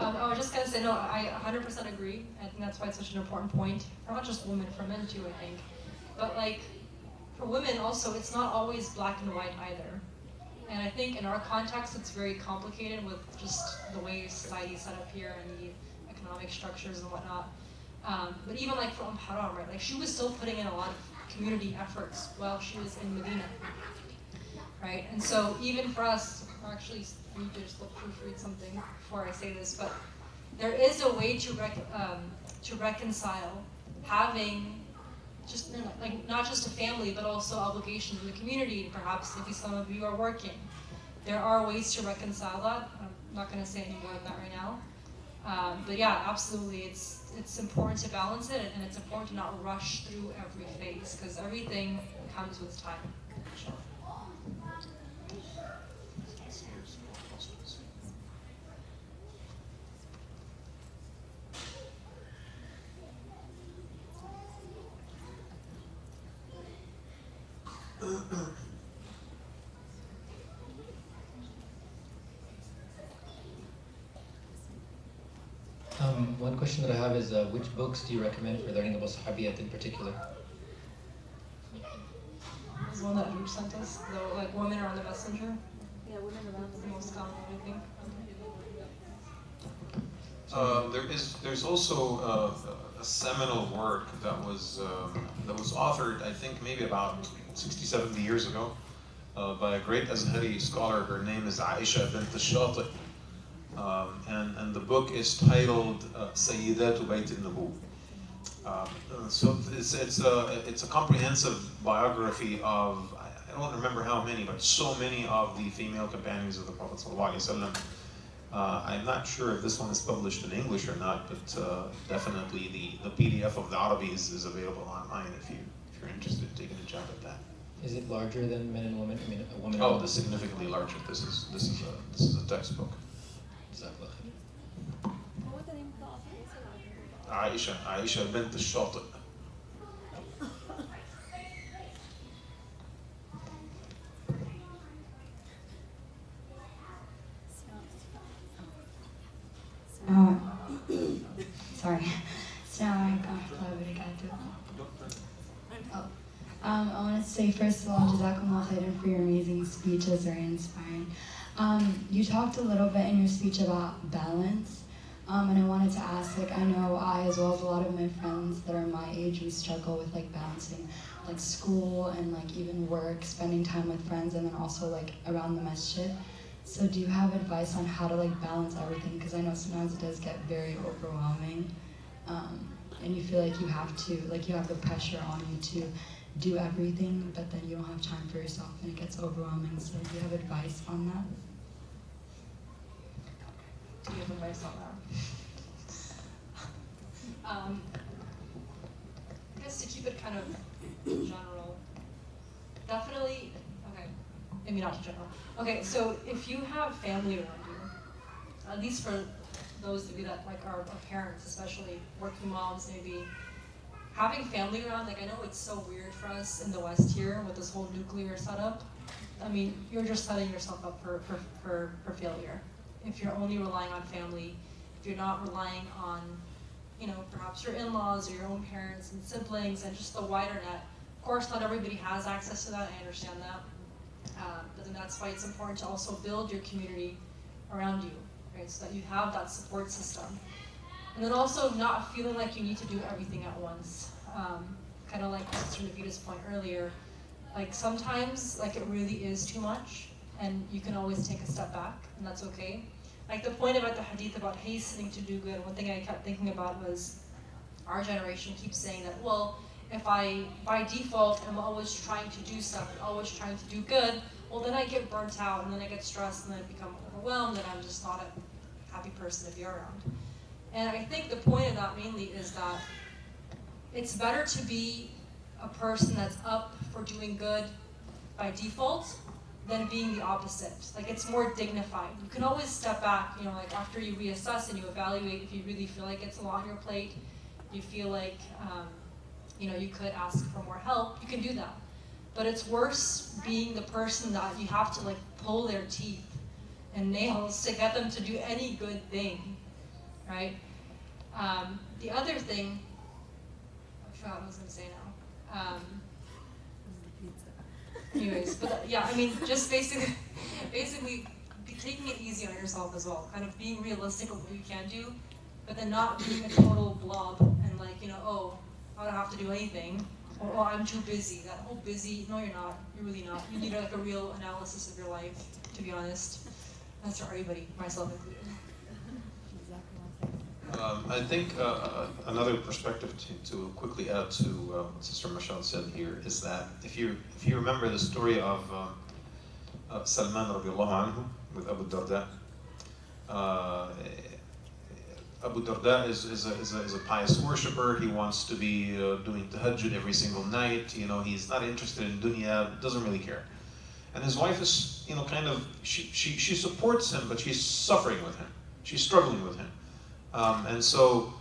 I was just going to say, no, I 100% agree. I think that's why it's such an important point. For not just women, for men too, I think. But for women also, it's not always black and white either. And I think in our context, it's very complicated with just the way society is set up here and the economic structures and whatnot. But even from Haram, right? She was still putting in a lot of community efforts while she was in Medina, right? And so even for us, actually, we just proofread something before I say this, but there is a way to reconcile having just not just a family, but also obligations in the community. Perhaps maybe some of you are working. There are ways to reconcile that. I'm not going to say any more than that right now. But yeah, absolutely, it's important to balance it, and it's important to not rush through every phase, because everything comes with time. One question that I have is, which books do you recommend for learning about Sahabiyyat in particular? is one that Anuj sent us. The like women around the messenger. Yeah, women around The most common one, I think. There's also a seminal work that was authored, I think, maybe about 60, 70 years ago, by a great Azhari scholar. Her name is Aisha bint and the book is titled Sayyidat Bayt al-Nubuwwah. So it's a comprehensive biography of, I don't remember how many, but so many of the female companions of the Prophet ﷺ. I'm not sure if this one is published in English or not, but definitely the PDF of the Arabi is available online if you're interested in taking a jump at that. Is it larger than Men and Women? I mean, a woman. Oh, this is significantly larger. This is a textbook. What was the name of the author? Aisha bint al-Shati. Sorry. I want to say, first of all, Jazakumullah khairan for your amazing speech. It was very inspiring. You talked a little bit in your speech about balance, and I wanted to ask, like, I know I, as well as a lot of my friends that are my age, we struggle with like balancing like school and like even work, spending time with friends, and then also like around the masjid. So do you have advice on how to like balance everything? Because I know sometimes it does get very overwhelming, and you feel like you have the pressure on you to do everything, but then you don't have time for yourself and it gets overwhelming. So do you have advice on that? Do you have advice on that? I guess to keep it kind of general, definitely, okay, maybe not general. Okay, so if you have family around you, at least for those of you that like are parents, especially working moms, maybe having family around, like I know it's so weird for us in the West here with this whole nuclear setup. I mean, you're just setting yourself up for failure. If you're only relying on family, if you're not relying on, you know, perhaps your in-laws or your own parents and siblings and just the wider net. Of course, not everybody has access to that, I understand that. But then that's why it's important to also build your community around you, right? So that you have that support system. And then also not feeling like you need to do everything at once. Kind of like Sister Navita's point earlier, like sometimes like it really is too much and you can always take a step back and that's okay. Like the point about the hadith about hastening to do good, one thing I kept thinking about was our generation keeps saying that, well, if I, by default, am always trying to do stuff, always trying to do good, well then I get burnt out and then I get stressed and then I become overwhelmed and I'm just not a happy person to be around. And I think the point of that mainly is that it's better to be a person that's up for doing good by default than being the opposite. Like it's more dignified. You can always step back, you know, like after you reassess and you evaluate if you really feel like it's a lot on your plate, you feel like, you know, you could ask for more help, you can do that. But it's worse being the person that you have to like pull their teeth and nails to get them to do any good thing, right? The other thing, I forgot what I was going to say now. Anyways, but yeah, I mean, just basically taking it easy on yourself as well, kind of being realistic with what you can do, but then not being a total blob and like, you know, oh, I don't have to do anything, or oh, I'm too busy. That whole busy, no, you're not. You're really not. You need like a real analysis of your life, to be honest. That's for everybody, myself included. I think another perspective to quickly add to what Sister Mashal said here is that if you remember the story of Salman radiallahu anhu with Abu Darda, Abu Darda is a pious worshipper. He wants to be doing tahajjud every single night. You know, he's not interested in dunya, doesn't really care. And his wife is, you know, kind of, she supports him, but she's suffering with him. She's struggling with him. And so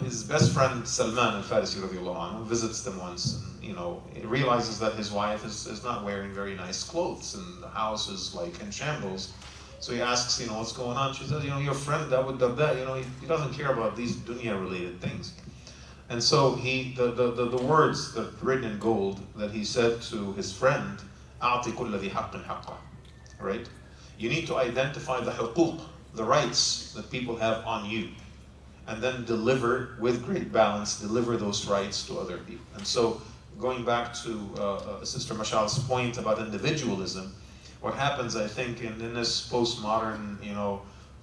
his best friend Salman al-Farisi radiallahu anhu visits them once and, you know, he realizes that his wife is not wearing very nice clothes and the house is like in shambles. So he asks, you know, what's going on? She says, you know, your friend Abu Darda, you know, he doesn't care about these dunya related things. And so the words that written in gold that he said to his friend, أعطِ كل ذي حق حقه, right? You need to identify the huquq, the rights that people have on you, and then deliver with great balance, deliver those rights to other people. And so going back to Sister Mashal's point about individualism, what happens, I think, in this postmodern,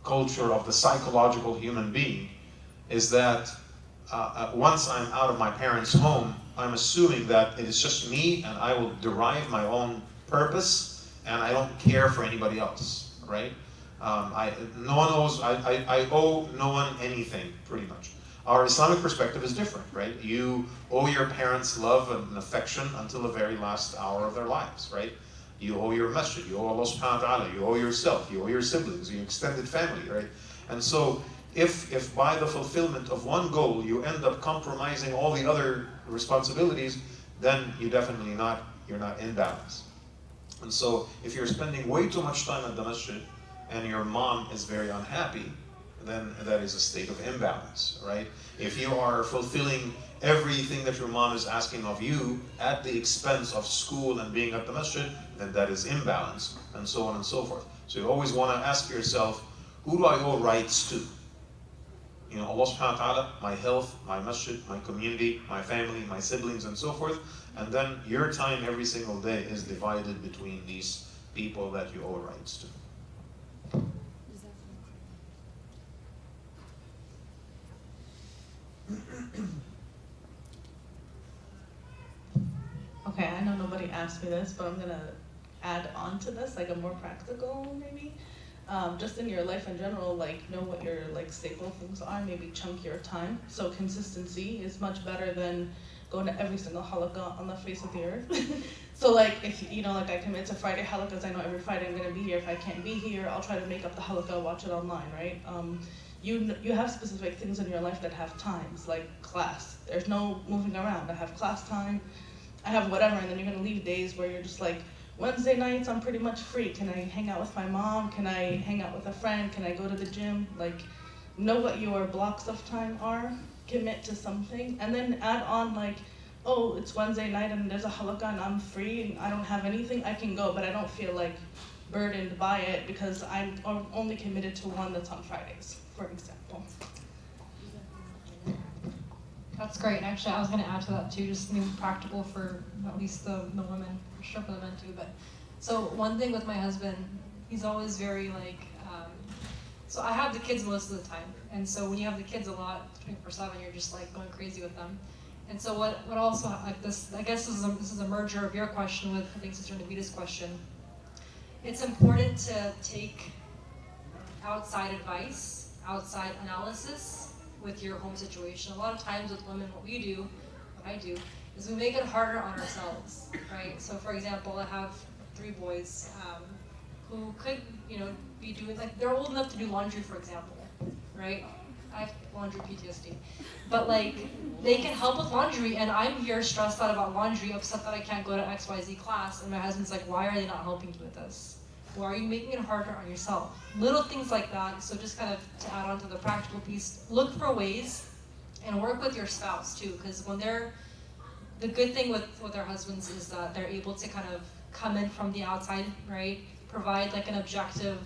culture of the psychological human being, is that once I'm out of my parents' home, I'm assuming that it is just me and I will derive my own purpose and I don't care for anybody else, right? No one owes, I owe no one anything, pretty much. Our Islamic perspective is different, right? You owe your parents love and affection until the very last hour of their lives, right? You owe your masjid, you owe Allah subhanahu wa ta'ala, you owe yourself, you owe your siblings, your extended family, right? And so if by the fulfillment of one goal you end up compromising all the other responsibilities, then you're not in balance. And so if you're spending way too much time at the masjid and your mom is very unhappy, then that is a state of imbalance, right? If you are fulfilling everything that your mom is asking of you at the expense of school and being at the masjid, then that is imbalance, and so on and so forth. So you always want to ask yourself, who do I owe rights to? Allah subhanahu wa ta'ala, my health, my masjid, my community, my family, my siblings, and so forth. And then your time every single day is divided between these people that you owe rights to. Okay, I know nobody asked me this, but I'm gonna add on to this, like a more practical maybe. Just in your life in general, like know what your staple things are, maybe chunk your time. So consistency is much better than going to every single halaqah on the face of the earth. So if I commit to Friday halaqahs, I know every Friday I'm gonna be here. If I can't be here, I'll try to make up the halaqah, watch it online, right? You have specific things in your life that have times, like class. There's no moving around. I have class time, I have whatever, and then you're gonna leave days where you're just like, Wednesday nights I'm pretty much free. Can I hang out with my mom? Can I hang out with a friend? Can I go to the gym? Know what your blocks of time are, commit to something, and then add on oh, it's Wednesday night and there's a halaqah and I'm free and I don't have anything, I can go, but I don't feel burdened by it because I'm only committed to one that's on Fridays, for example. That's great. Actually, I was going to add to that too, just something practical for at least the women, for sure for the men too. But so one thing with my husband, he's always very so I have the kids most of the time, and so when you have the kids a lot, 24/7, you're just going crazy with them. And so what also this, I guess this is a merger of your question with I think Sister Navita's question. It's important to take outside advice, outside analysis with your home situation. A lot of times with women, what I do, is we make it harder on ourselves, right? So for example, I have 3 boys who could, be doing, they're old enough to do laundry, for example, right? I have laundry PTSD. But they can help with laundry, and I'm here stressed out about laundry, upset that I can't go to XYZ class, and my husband's like, why are they not helping you with this? Why are you making it harder on yourself? Little things like that. So just kind of to add on to the practical piece, look for ways and work with your spouse too, because when the good thing with our husbands is that they're able to kind of come in from the outside, right? Provide an objective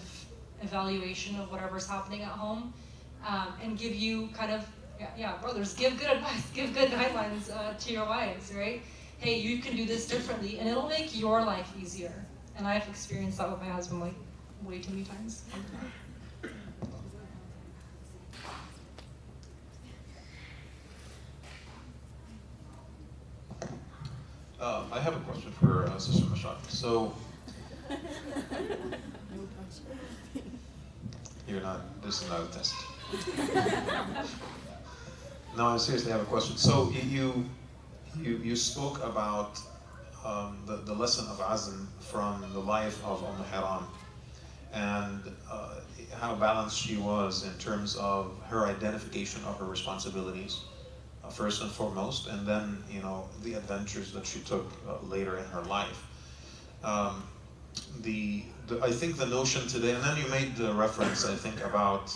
evaluation of whatever's happening at home, and give you brothers, give good advice, give good guidelines to your wives, right? Hey, you can do this differently, and it'll make your life easier. And I've experienced that with my husband way too many times. I have a question for Sister Mashal. So, this is not a test. No, I seriously have a question. So you spoke about the lesson of Azm from the life of Haram, and how balanced she was in terms of her identification of her responsibilities, first and foremost, and then the adventures that she took later in her life. I think the notion today, and then you made the reference, I think, about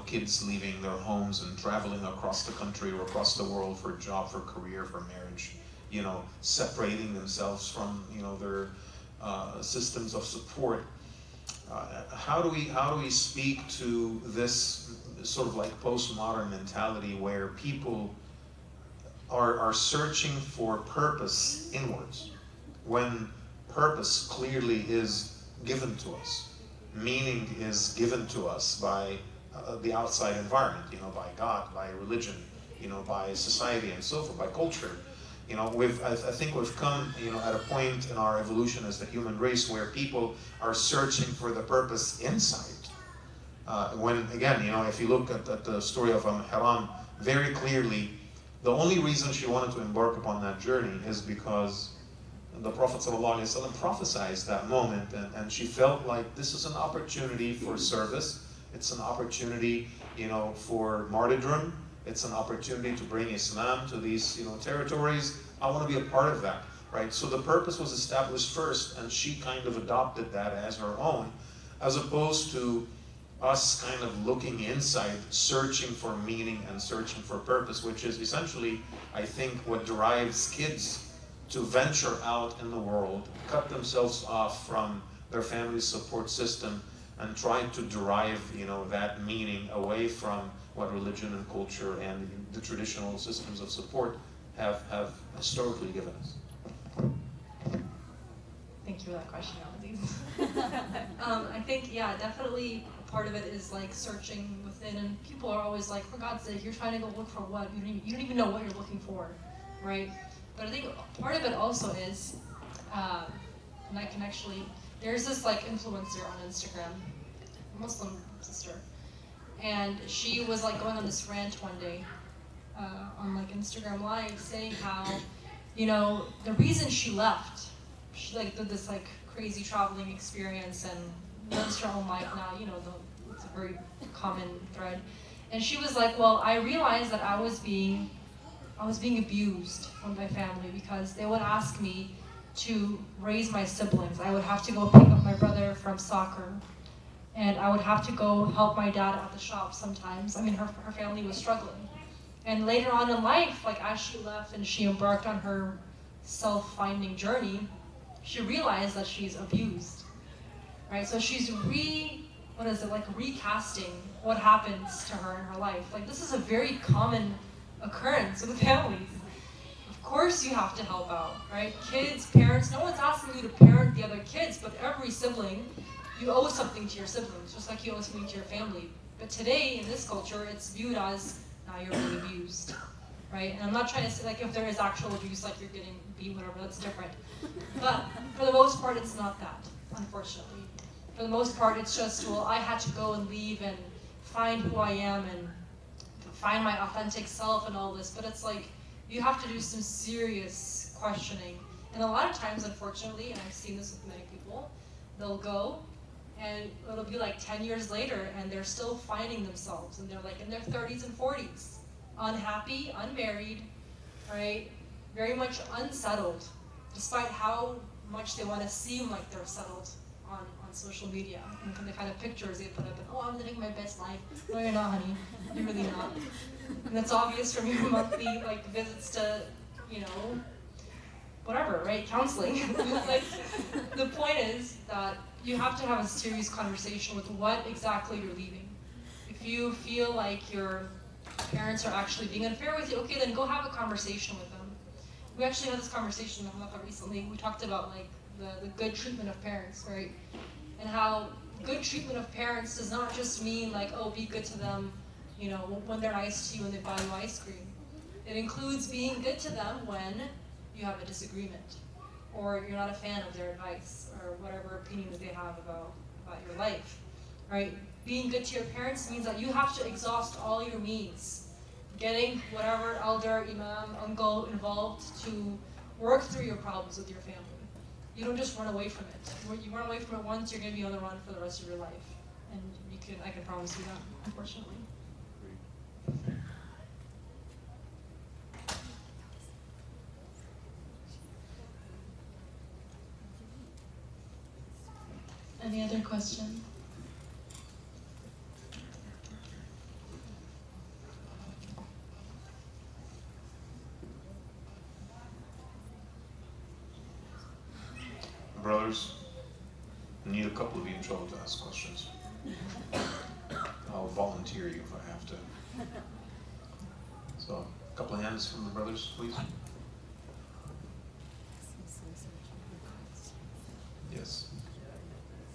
kids leaving their homes and traveling across the country or across the world for a job, for career, for marriage, separating themselves from their systems of support. How do we speak to this sort of like postmodern mentality where people are searching for purpose inwards, when purpose clearly is given to us, meaning is given to us by the outside environment, by God, by religion, by society and so forth, by culture. I think we've come, at a point in our evolution as the human race where people are searching for the purpose inside. When, again, if you look at the story of Haram, very clearly, the only reason she wanted to embark upon that journey is because the Prophet ﷺ prophesied that moment, and she felt like this is an opportunity for service. It's an opportunity, for martyrdom. It's an opportunity to bring Islam to these, territories. I want to be a part of that, right? So the purpose was established first, and she kind of adopted that as her own, as opposed to us kind of looking inside, searching for meaning and searching for purpose, which is essentially, I think, what drives kids to venture out in the world, cut themselves off from their family's support system, and try to derive, that meaning away from what religion and culture and the traditional systems of support have historically given us. Thank you for that question, Aziz. I think, yeah, definitely part of it is like searching within, and people are always like, for God's sake, you're trying to go look for what? You don't even know what you're looking for, right? But I think part of it also is, and I can actually, there's this like influencer on Instagram, a Muslim sister, and she was like going on this rant one day on like Instagram Live saying how, the reason she left, she like did this like crazy traveling experience and lives her own life now, it's a very common thread. And she was like, well, I realized that I was being abused from my family because they would ask me to raise my siblings. I would have to go pick up my brother from soccer, and I would have to go help my dad at the shop sometimes. I mean, her family was struggling. And later on in life, like as she left and she embarked on her self-finding journey, she realized that she's abused, right? So she's recasting what happens to her in her life. Like this is a very common occurrence with families. Of course you have to help out, right? Kids, parents, no one's asking you to parent the other kids, but every sibling, you owe something to your siblings, just like you owe something to your family. But today, in this culture, it's viewed as, now you're being abused, right? And I'm not trying to say, like, if there is actual abuse, like you're getting beat, whatever, that's different. But for the most part, it's not that, unfortunately. For the most part, it's just, well, I had to go and leave and find who I am and find my authentic self and all this, but it's like, you have to do some serious questioning. And a lot of times, unfortunately, and I've seen this with many people, they'll go, and it'll be like 10 years later, and they're still finding themselves, and they're like in their 30s and 40s, unhappy, unmarried, right? Very much unsettled, despite how much they want to seem like they're settled on social media, and the kind of pictures they put up, and, oh, I'm living my best life. No, you're not, honey. You're really not. And that's obvious from your monthly like visits to, whatever, right? Counseling. Like, the point is that you have to have a serious conversation with what exactly you're leaving. If you feel like your parents are actually being unfair with you, okay, then go have a conversation with them. We actually had this conversation in Halaqa recently. We talked about like the good treatment of parents, right? And how good treatment of parents does not just mean like, oh, be good to them, when they're nice to you and they buy you ice cream. It includes being good to them when you have a disagreement, or you're not a fan of their advice, or whatever opinions they have about your life, right? Being good to your parents means that you have to exhaust all your means, getting whatever elder, imam, uncle involved to work through your problems with your family. You don't just run away from it. You run away from it once, you're going to be on the run for the rest of your life. And I can promise you that, unfortunately. Any other questions? Brothers, I need a couple of you in trouble to ask questions. I'll volunteer you if I have to. So, a couple of hands from the brothers, please. Yes.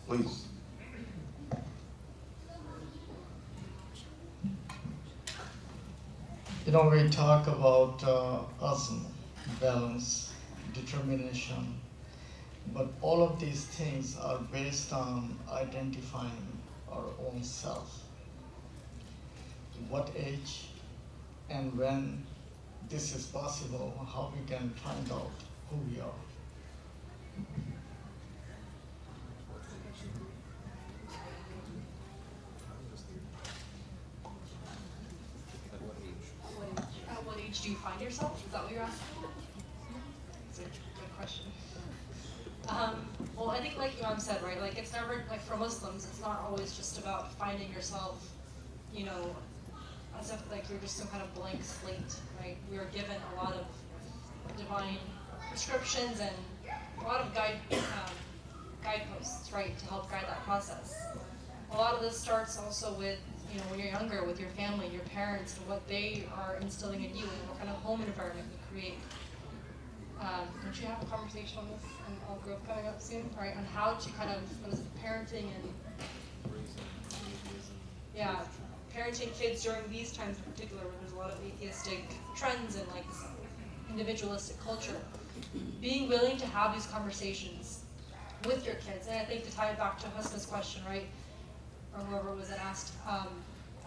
Please. You know, we talk about azm, balance, determination, but all of these things are based on identifying our own self. What age and when this is possible, how we can find out who we are. At what age do you find yourself? Is that what you're asking? That's a good question. Well, I think like Imam said, right, like it's never, like for Muslims, it's not always just about finding yourself, you know, as if like you're just some kind of blank slate, right? We are given a lot of divine prescriptions and a lot of guideposts, right, to help guide that process. A lot of this starts also with, you know, when you're younger, with your family, your parents, and what they are instilling in you, and what kind of home environment you create. Don't you have a conversation on this in All Grove coming up soon, right? On how to kind of, what is it, parenting and parenting kids during these times in particular, where there's a lot of atheistic trends and like this individualistic culture. Being willing to have these conversations with your kids, and I think to tie it back to Husna's question, right, or whoever was asked,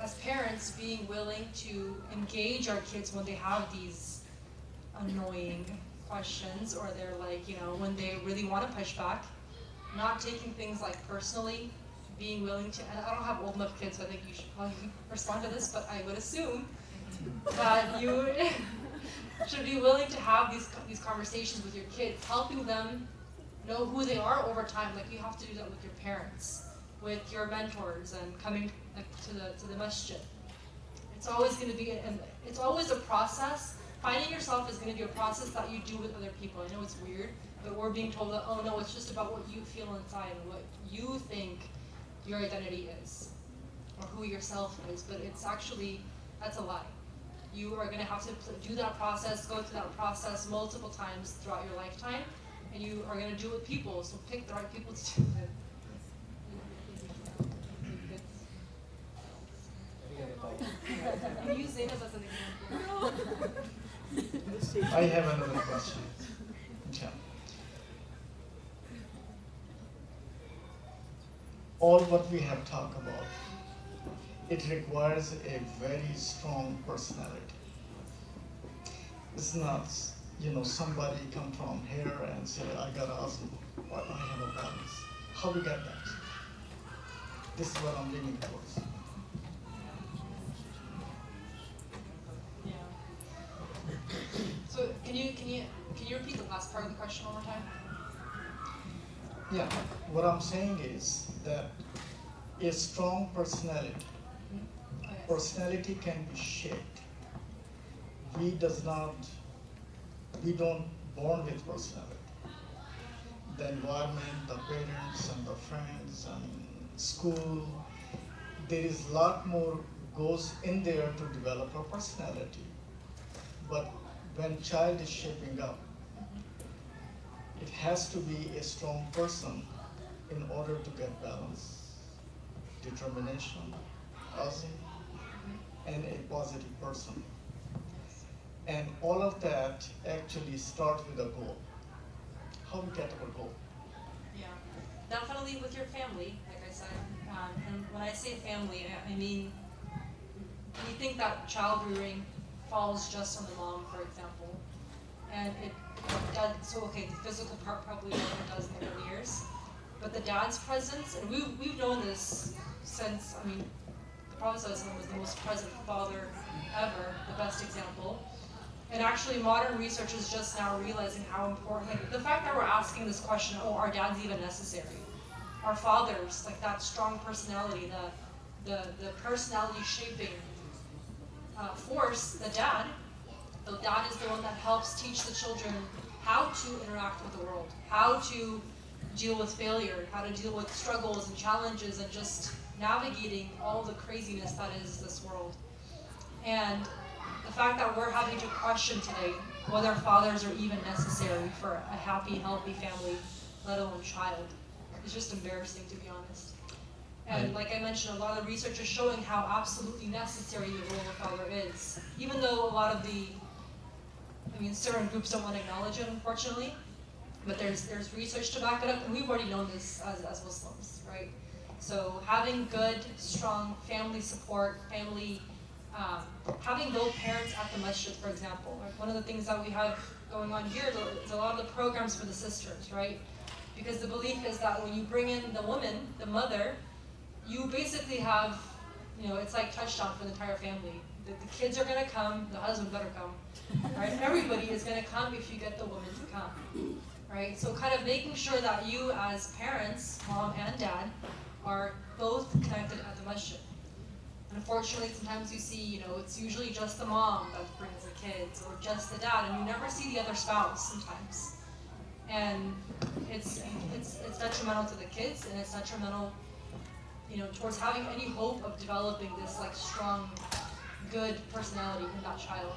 as parents, being willing to engage our kids when they have these annoying questions, or they're like, you know, when they really want to push back, not taking things like personally, being willing to, and I don't have old enough kids, so I think you should probably respond to this, but I would assume that you should be willing to have these conversations with your kids, helping them know who they are over time. Like you have to do that with your parents, with your mentors, and coming like, to the masjid. It's always going to be, and it's always a process. Finding yourself is going to be a process that you do with other people. I know it's weird, but we're being told that, oh no, it's just about what you feel inside and what you think your identity is, or who yourself is, but it's actually, that's a lie. You are going to have to do that process, go through that process multiple times throughout your lifetime, and you are going to do it with people, so pick the right people to do it. I'm using this as an example. I have another question. Okay. All what we have talked about, it requires a very strong personality. It's not, you know, somebody come from here and say, I got awesome, or I have a balance. How we get that? This is what I'm leaning towards. So can you repeat the last part of the question one more time? Yeah, what I'm saying is that a strong personality can be shaped. We don't born with personality. The environment, the parents and the friends and school, there is a lot more goes in there to develop a personality. But when child is shaping up, it has to be a strong person in order to get balance, determination, azm, and a positive person. And all of that actually starts with a goal. How we get our goal? Yeah, definitely with your family, like I said. And when I say family, I mean, we think that child rearing falls just on the mom, for example. And it does, so okay, the physical part probably never does in the early years. But the dad's presence, and we've known this since, I mean, the Prophet was the most present father ever, the best example. And actually modern research is just now realizing how important, like the fact that we're asking this question, oh, are dads even necessary? our fathers, like that strong personality, the personality shaping force, the dad is the one that helps teach the children how to interact with the world, how to deal with failure, how to deal with struggles and challenges and just navigating all the craziness that is this world. And the fact that we're having to question today whether fathers are even necessary for a happy, healthy family, let alone child, is just embarrassing, to be honest. And like I mentioned, a lot of research is showing how absolutely necessary the role of father is. Even though a lot of certain groups don't want to acknowledge it, unfortunately, but there's research to back it up, and we've already known this as Muslims, right? So having good, strong family support, having no parents at the masjid, for example. Like one of the things that we have going on here is a lot of the programs for the sisters, right? Because the belief is that when you bring in the woman, the mother, you basically have, it's like touchdown for the entire family. The kids are gonna come, the husband better come, right? Everybody is gonna come if you get the woman to come, right? So kind of making sure that you as parents, mom and dad, are both connected at the masjid. Unfortunately, sometimes you see, it's usually just the mom that brings the kids, or just the dad, and you never see the other spouse sometimes. And it's detrimental to the kids, and it's detrimental, towards having any hope of developing this like strong, good personality in that child.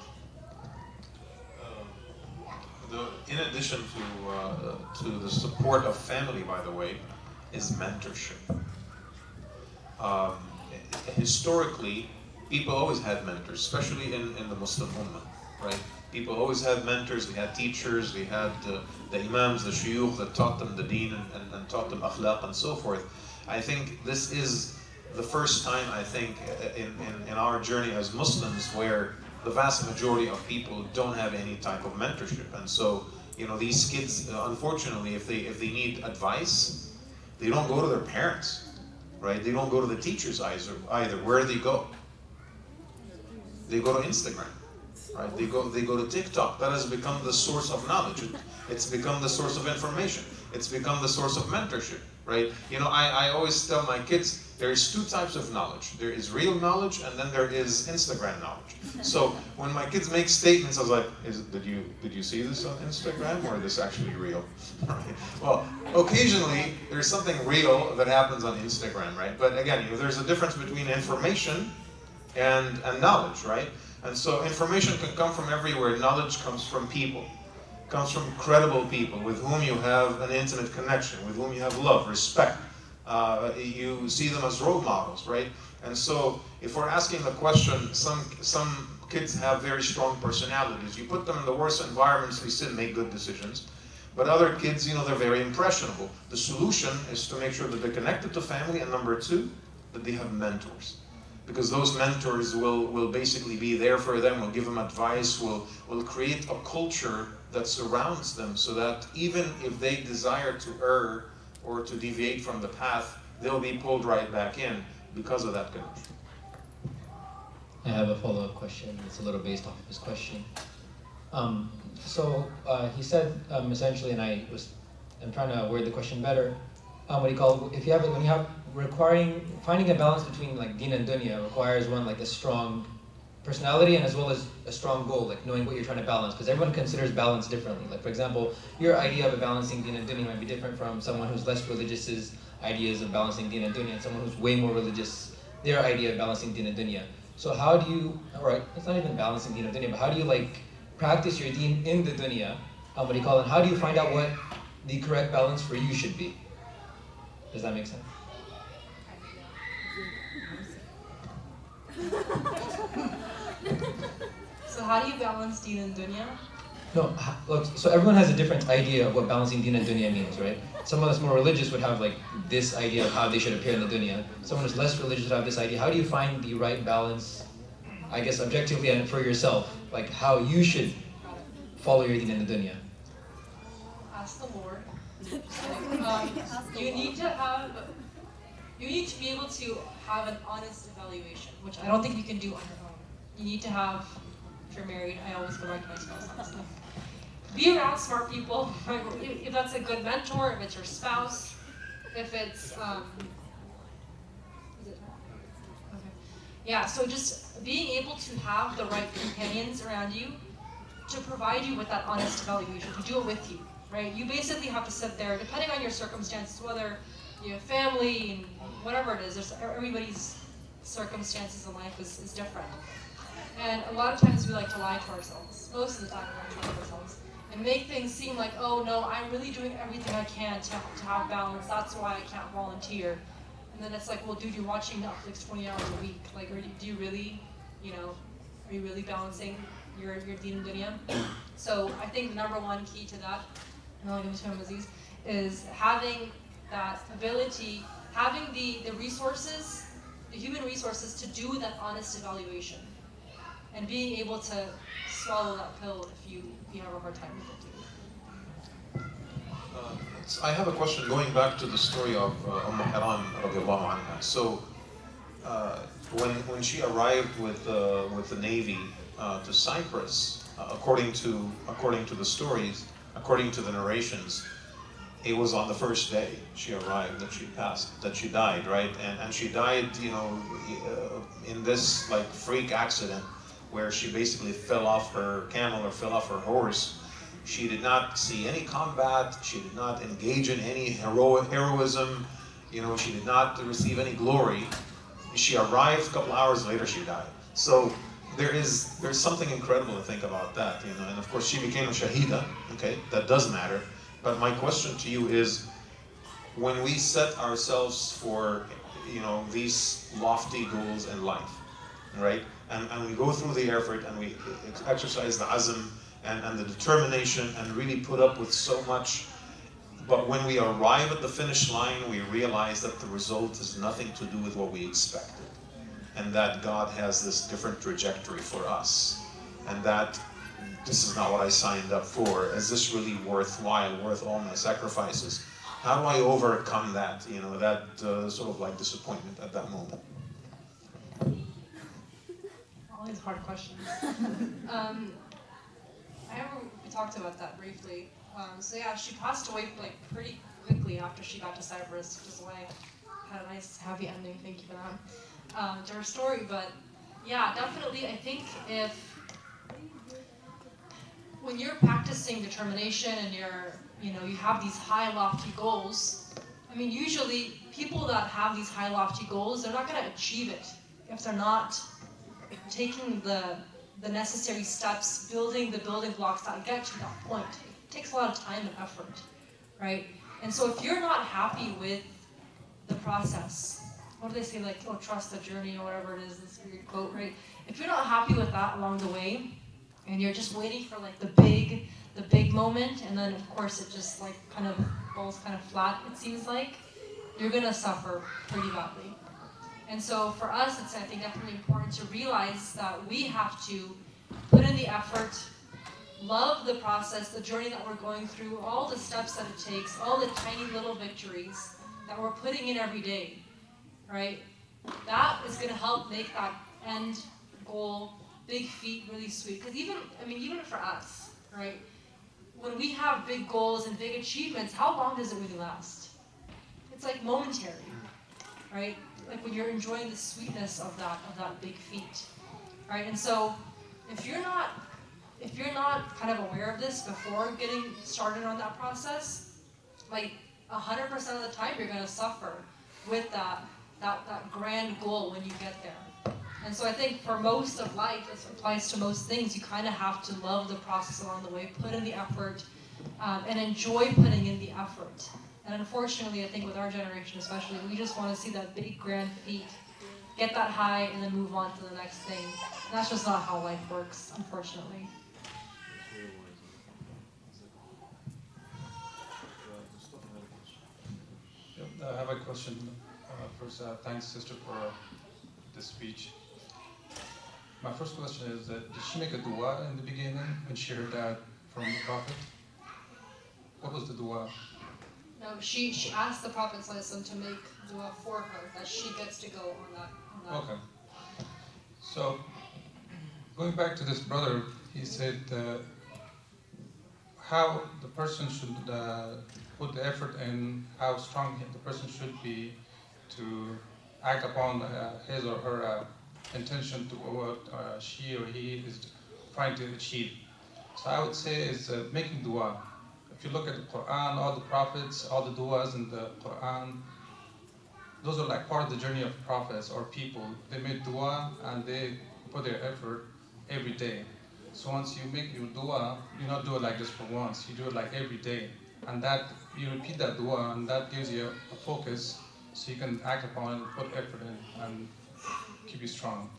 In addition to the support of family, by the way, is mentorship. Historically, people always had mentors, especially in the Muslim Ummah, right? People always had mentors, they had teachers, they had the imams, the shuyukh that taught them the deen and taught them akhlaq and so forth. I think this is the first time, I think, in our journey as Muslims where the vast majority of people don't have any type of mentorship. And so, these kids, unfortunately, if they need advice, they don't go to their parents, right? They don't go to the teachers either. Where do they go? They go to Instagram, right? They go to TikTok. That has become the source of knowledge. It's become the source of information. It's become the source of mentorship, right? I always tell my kids, there's two types of knowledge. There is real knowledge, and then there is Instagram knowledge. So when my kids make statements, I was like, did you see this on Instagram, or is this actually real? Right? Well, occasionally there's something real that happens on Instagram, right? But again, there's a difference between information and knowledge, right? And so information can come from everywhere. Knowledge comes from people. Comes from credible people with whom you have an intimate connection, with whom you have love, respect. You see them as role models, right? And so if we're asking the question, some kids have very strong personalities. You put them in the worst environments, they still make good decisions. But other kids, they're very impressionable. The solution is to make sure that they're connected to family, and number two, that they have mentors. Because those mentors will basically be there for them, will give them advice, will create a culture that surrounds them, so that even if they desire to err or to deviate from the path, they'll be pulled right back in because of that connection. I have a follow-up question. It's a little based off of his question. He said essentially, and I'm trying to word the question better. What he called, finding a balance between like deen and dunya requires one like a strong personality and as well as a strong goal, like knowing what you're trying to balance, because everyone considers balance differently. Like for example, your idea of balancing deen and dunya might be different from someone who's less religious's ideas of balancing deen and dunya, and someone who's way more religious, their idea of balancing deen and dunya. So how do you, it's not even balancing deen and dunya, but how do you like practice your deen in the dunya? How do you find out what the correct balance for you should be? Does that make sense? So how do you balance deen and dunya? No, look, so everyone has a different idea of what balancing deen and dunya means, right? Someone that's more religious would have like this idea of how they should appear in the dunya. Someone who's less religious would have this idea. How do you find the right balance, I guess objectively and for yourself, like how you should follow your deen in the dunya? Ask the Lord. You need to be able to have an honest evaluation, which I don't think you can do on your own. You need to have, if you're married, I always go back to my spouse on stuff. Be around smart people. If that's a good mentor, if it's your spouse, if it's, is it, okay. Yeah, so just being able to have the right companions around you to provide you with that honest evaluation, to do it with you, right? You basically have to sit there, depending on your circumstances, whether you have family and whatever it is, everybody's circumstances in life is different. And a lot of times we like to lie to ourselves. Most of the time we like to lie to ourselves. And make things seem like, oh no, I'm really doing everything I can to have balance, that's why I can't volunteer. And then it's like, well dude, you're watching Netflix 20 hours a week. Like, do you really, are you really balancing your deen and dunya? So I think the number one key to that, and I'll give it to him, Aziz, is having that ability, having the resources, the human resources to do that honest evaluation. And being able to swallow that pill if you have a hard time with it too. I have a question going back to the story of Haram radiallahu anha. So when she arrived with the navy to Cyprus, according to the stories, according to the narrations, it was on the first day she arrived that she passed, that she died, right? And she died, in this like freak accident where she basically fell off her camel or fell off her horse. She did not see any combat. She did not engage in any heroism. She did not receive any glory. She arrived a couple hours later, she died. So there's something incredible to think about that, and of course she became a shahida, okay? That does matter. But my question to you is, when we set ourselves for, these lofty goals in life, right? And we go through the effort and we exercise the azm and the determination and really put up with so much. But when we arrive at the finish line, we realize that the result is nothing to do with what we expected. And that God has this different trajectory for us. And that this is not what I signed up for. Is this really worthwhile, worth all my sacrifices? How do I overcome that, sort of like disappointment at that moment? All these hard questions. I remember we talked about that briefly. So yeah, she passed away like pretty quickly after she got to Cyprus, which is why I had a nice happy ending. Thank you for that. To her story, but yeah, definitely. I think when you're practicing determination and you have these high lofty goals. I mean, usually people that have these high lofty goals, they're not going to achieve it if they're not taking the necessary steps, building the building blocks that get to that point. It takes a lot of time and effort, right? And so if you're not happy with the process, what do they say, like, oh, trust the journey or whatever it is, this weird quote, right? If you're not happy with that along the way, and you're just waiting for like the big moment, and then of course it just like kind of falls kind of flat, it seems like, you're gonna suffer pretty badly. And so for us, it's, I think, definitely important to realize that we have to put in the effort, love the process, the journey that we're going through, all the steps that it takes, all the tiny little victories that we're putting in every day, right? That is going to help make that end goal, big feat, really sweet. Because even for us, right? When we have big goals and big achievements, how long does it really last? It's like momentary, right? Like when you're enjoying the sweetness of that big feat, right? And so, if you're not kind of aware of this before getting started on that process, like 100% of the time you're going to suffer with that grand goal when you get there. And so I think for most of life, this applies to most things, you kind of have to love the process along the way, put in the effort, and enjoy putting in the effort. And unfortunately, I think with our generation especially, we just want to see that big grand feat, get that high, and then move on to the next thing. And that's just not how life works, unfortunately. I have a question. First, thanks, sister, for this speech. My first question is, did she make a dua in the beginning when she heard that from the Prophet? What was the dua? No, she asked the Prophet ﷺ to make dua for her, that she gets to go on that. Okay. So, going back to this brother, he said, how the person should put the effort in, how strong the person should be to act upon his or her intention to what she or he is trying to achieve. So I would say is making dua. If you look at the Quran, all the prophets, all the duas in the Quran, those are like part of the journey of prophets or people. They made dua and they put their effort every day. So once you make your dua, you not do it like just for once, you do it like every day. And that, you repeat that dua and that gives you a focus so you can act upon it, put effort in and keep you strong.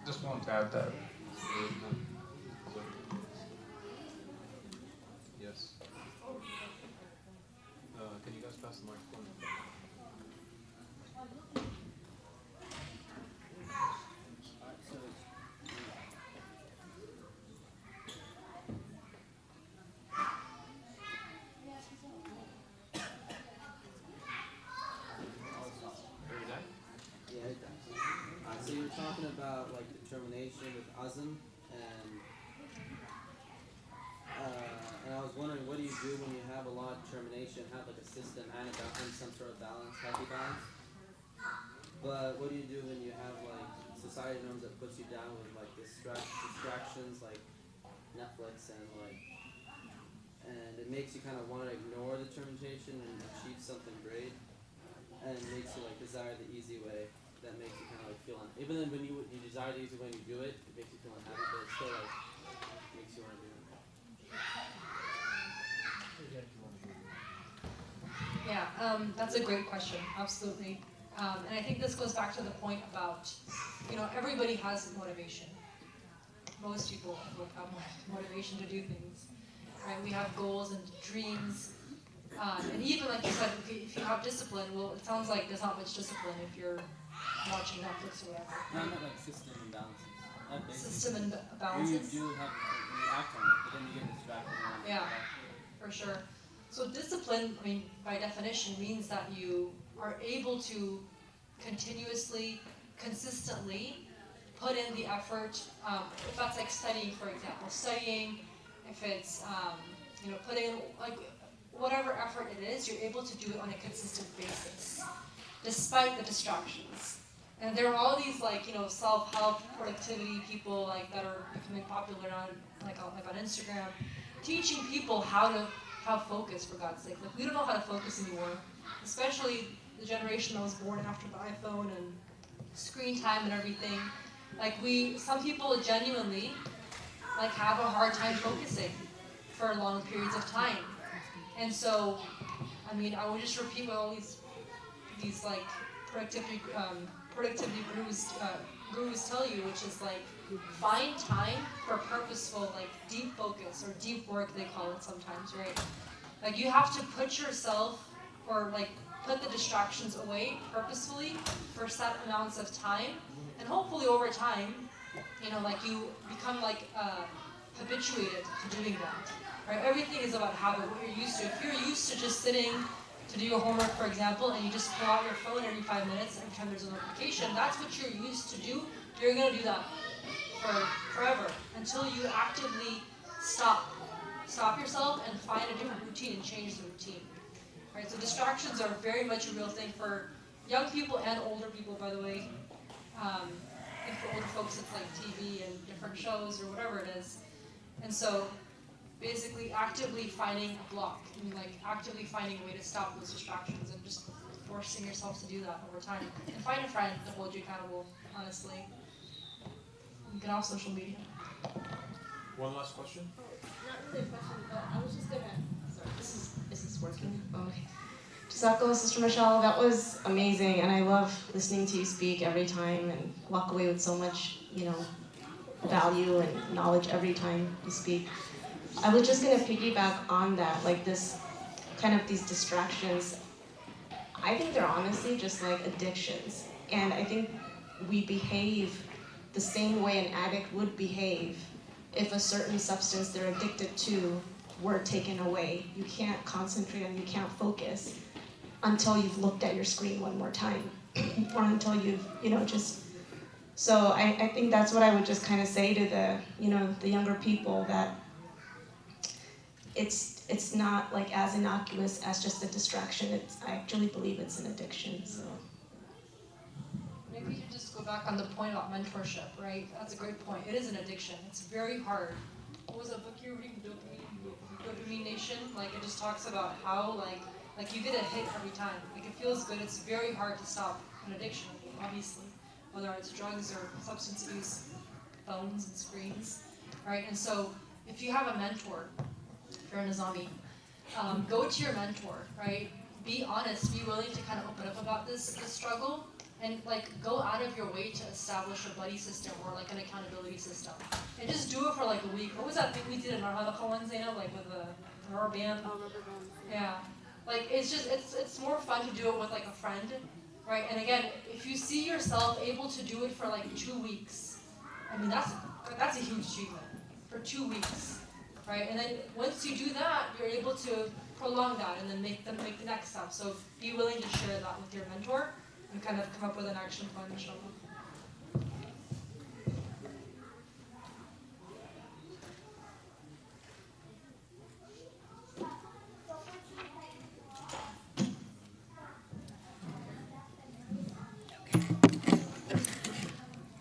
Just wanted to add that. Yes. Can you guys pass the microphone? So you were talking about like determination with azm, and I was wondering, what do you do when you have a lot of determination, have like a system and some sort of balance, healthy balance? But what do you do when you have like society norms that puts you down with like distractions like Netflix and it makes you kind of want to ignore the determination and achieve something great, and it makes you like desire the easy way. That makes you kind of like feel even then when you desire the easy way when you do it, it makes you feel unhappy, but it still like makes you want to do it. Yeah, that's a great question, absolutely. And I think this goes back to the point about, everybody has motivation. Most people have motivation to do things, right? We have goals and dreams. And even like you said, if you have discipline, well, it sounds like there's not much discipline if you're watching Netflix or whatever. No, not like system imbalances. System imbalances. You do have, you act on it, but then you get distracted. Yeah, for sure. So discipline, by definition, means that you are able to continuously, consistently put in the effort. If that's like studying, for example, if it's putting like whatever effort it is, you're able to do it on a consistent basis, despite the distractions. And there are all these self-help productivity people that are becoming popular on Instagram, teaching people how to have focus, for God's sake. We don't know how to focus anymore, especially the generation that was born after the iPhone and screen time and everything. Some people genuinely have a hard time focusing for long periods of time. And so, I would just repeat what all these productivity gurus tell you, which is find time for purposeful deep focus or deep work, they call it sometimes, right? You have to put yourself or put the distractions away purposefully for set amounts of time, and hopefully over time, you become habituated to doing that. Right? Everything is about habit, what you're used to. If you're used to just sitting to do your homework, for example, and you just pull out your phone every 5 minutes every time there's a notification, that's what you're used to do. You're going to do that for forever until you actively stop yourself and find a different routine and change the routine. Right? So distractions are very much a real thing for young people and older people, by the way. And for older folks, it's TV and different shows or whatever it is. And so basically actively finding a block, actively finding a way to stop those distractions and just forcing yourself to do that over time. And find a friend to hold you accountable, honestly. You can off social media. One last question? Not really a question, but I was just gonna, sorry, is this working? Oh, okay. Jazakallah, Sister Michelle, that was amazing, and I love listening to you speak every time and walk away with so much, value and knowledge every time you speak. I was just gonna piggyback on that, these distractions. I think they're honestly just addictions. And I think we behave the same way an addict would behave if a certain substance they're addicted to were taken away. You can't concentrate and you can't focus until you've looked at your screen one more time. Or until you've, So I think that's what I would just say to the, the younger people, that it's not like as innocuous as just a distraction. I actually believe it's an addiction. So. Maybe you could just go back on the point about mentorship, right? That's a great point. It is an addiction. It's very hard. What was that book you were reading, Dopamine Nation? Like it just talks about how like you get a hit every time. Like it feels good. It's very hard to stop an addiction, obviously, whether it's drugs or substance abuse, phones and screens, right? And so if you have a mentor, if you're a Nizami, go to your mentor, right? Be honest, be willing to kind of open up about this struggle, and like go out of your way to establish a buddy system or like an accountability system. And just do it for like a week. What was that thing we did in our halakha one, Zainab, like with the rubber band? Oh, rubber band. Yeah. Like it's just it's more fun to do it with like a friend, right? And again, if you see yourself able to do it for like 2 weeks, I mean that's a huge achievement for 2 weeks, right? And then once you do that, you're able to prolong that and then make the next step. So be willing to share that with your mentor and kind of come up with an action plan, inshallah.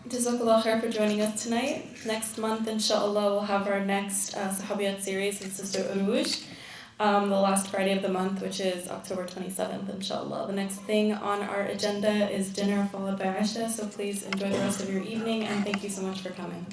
Jazakallah khair for joining us tonight. Next month, inshallah, we'll have our next Sahabiyyat series with Sister Uruj, the last Friday of the month, which is October 27th, inshallah. The next thing on our agenda is dinner followed by Isha, so please enjoy the rest of your evening, and thank you so much for coming.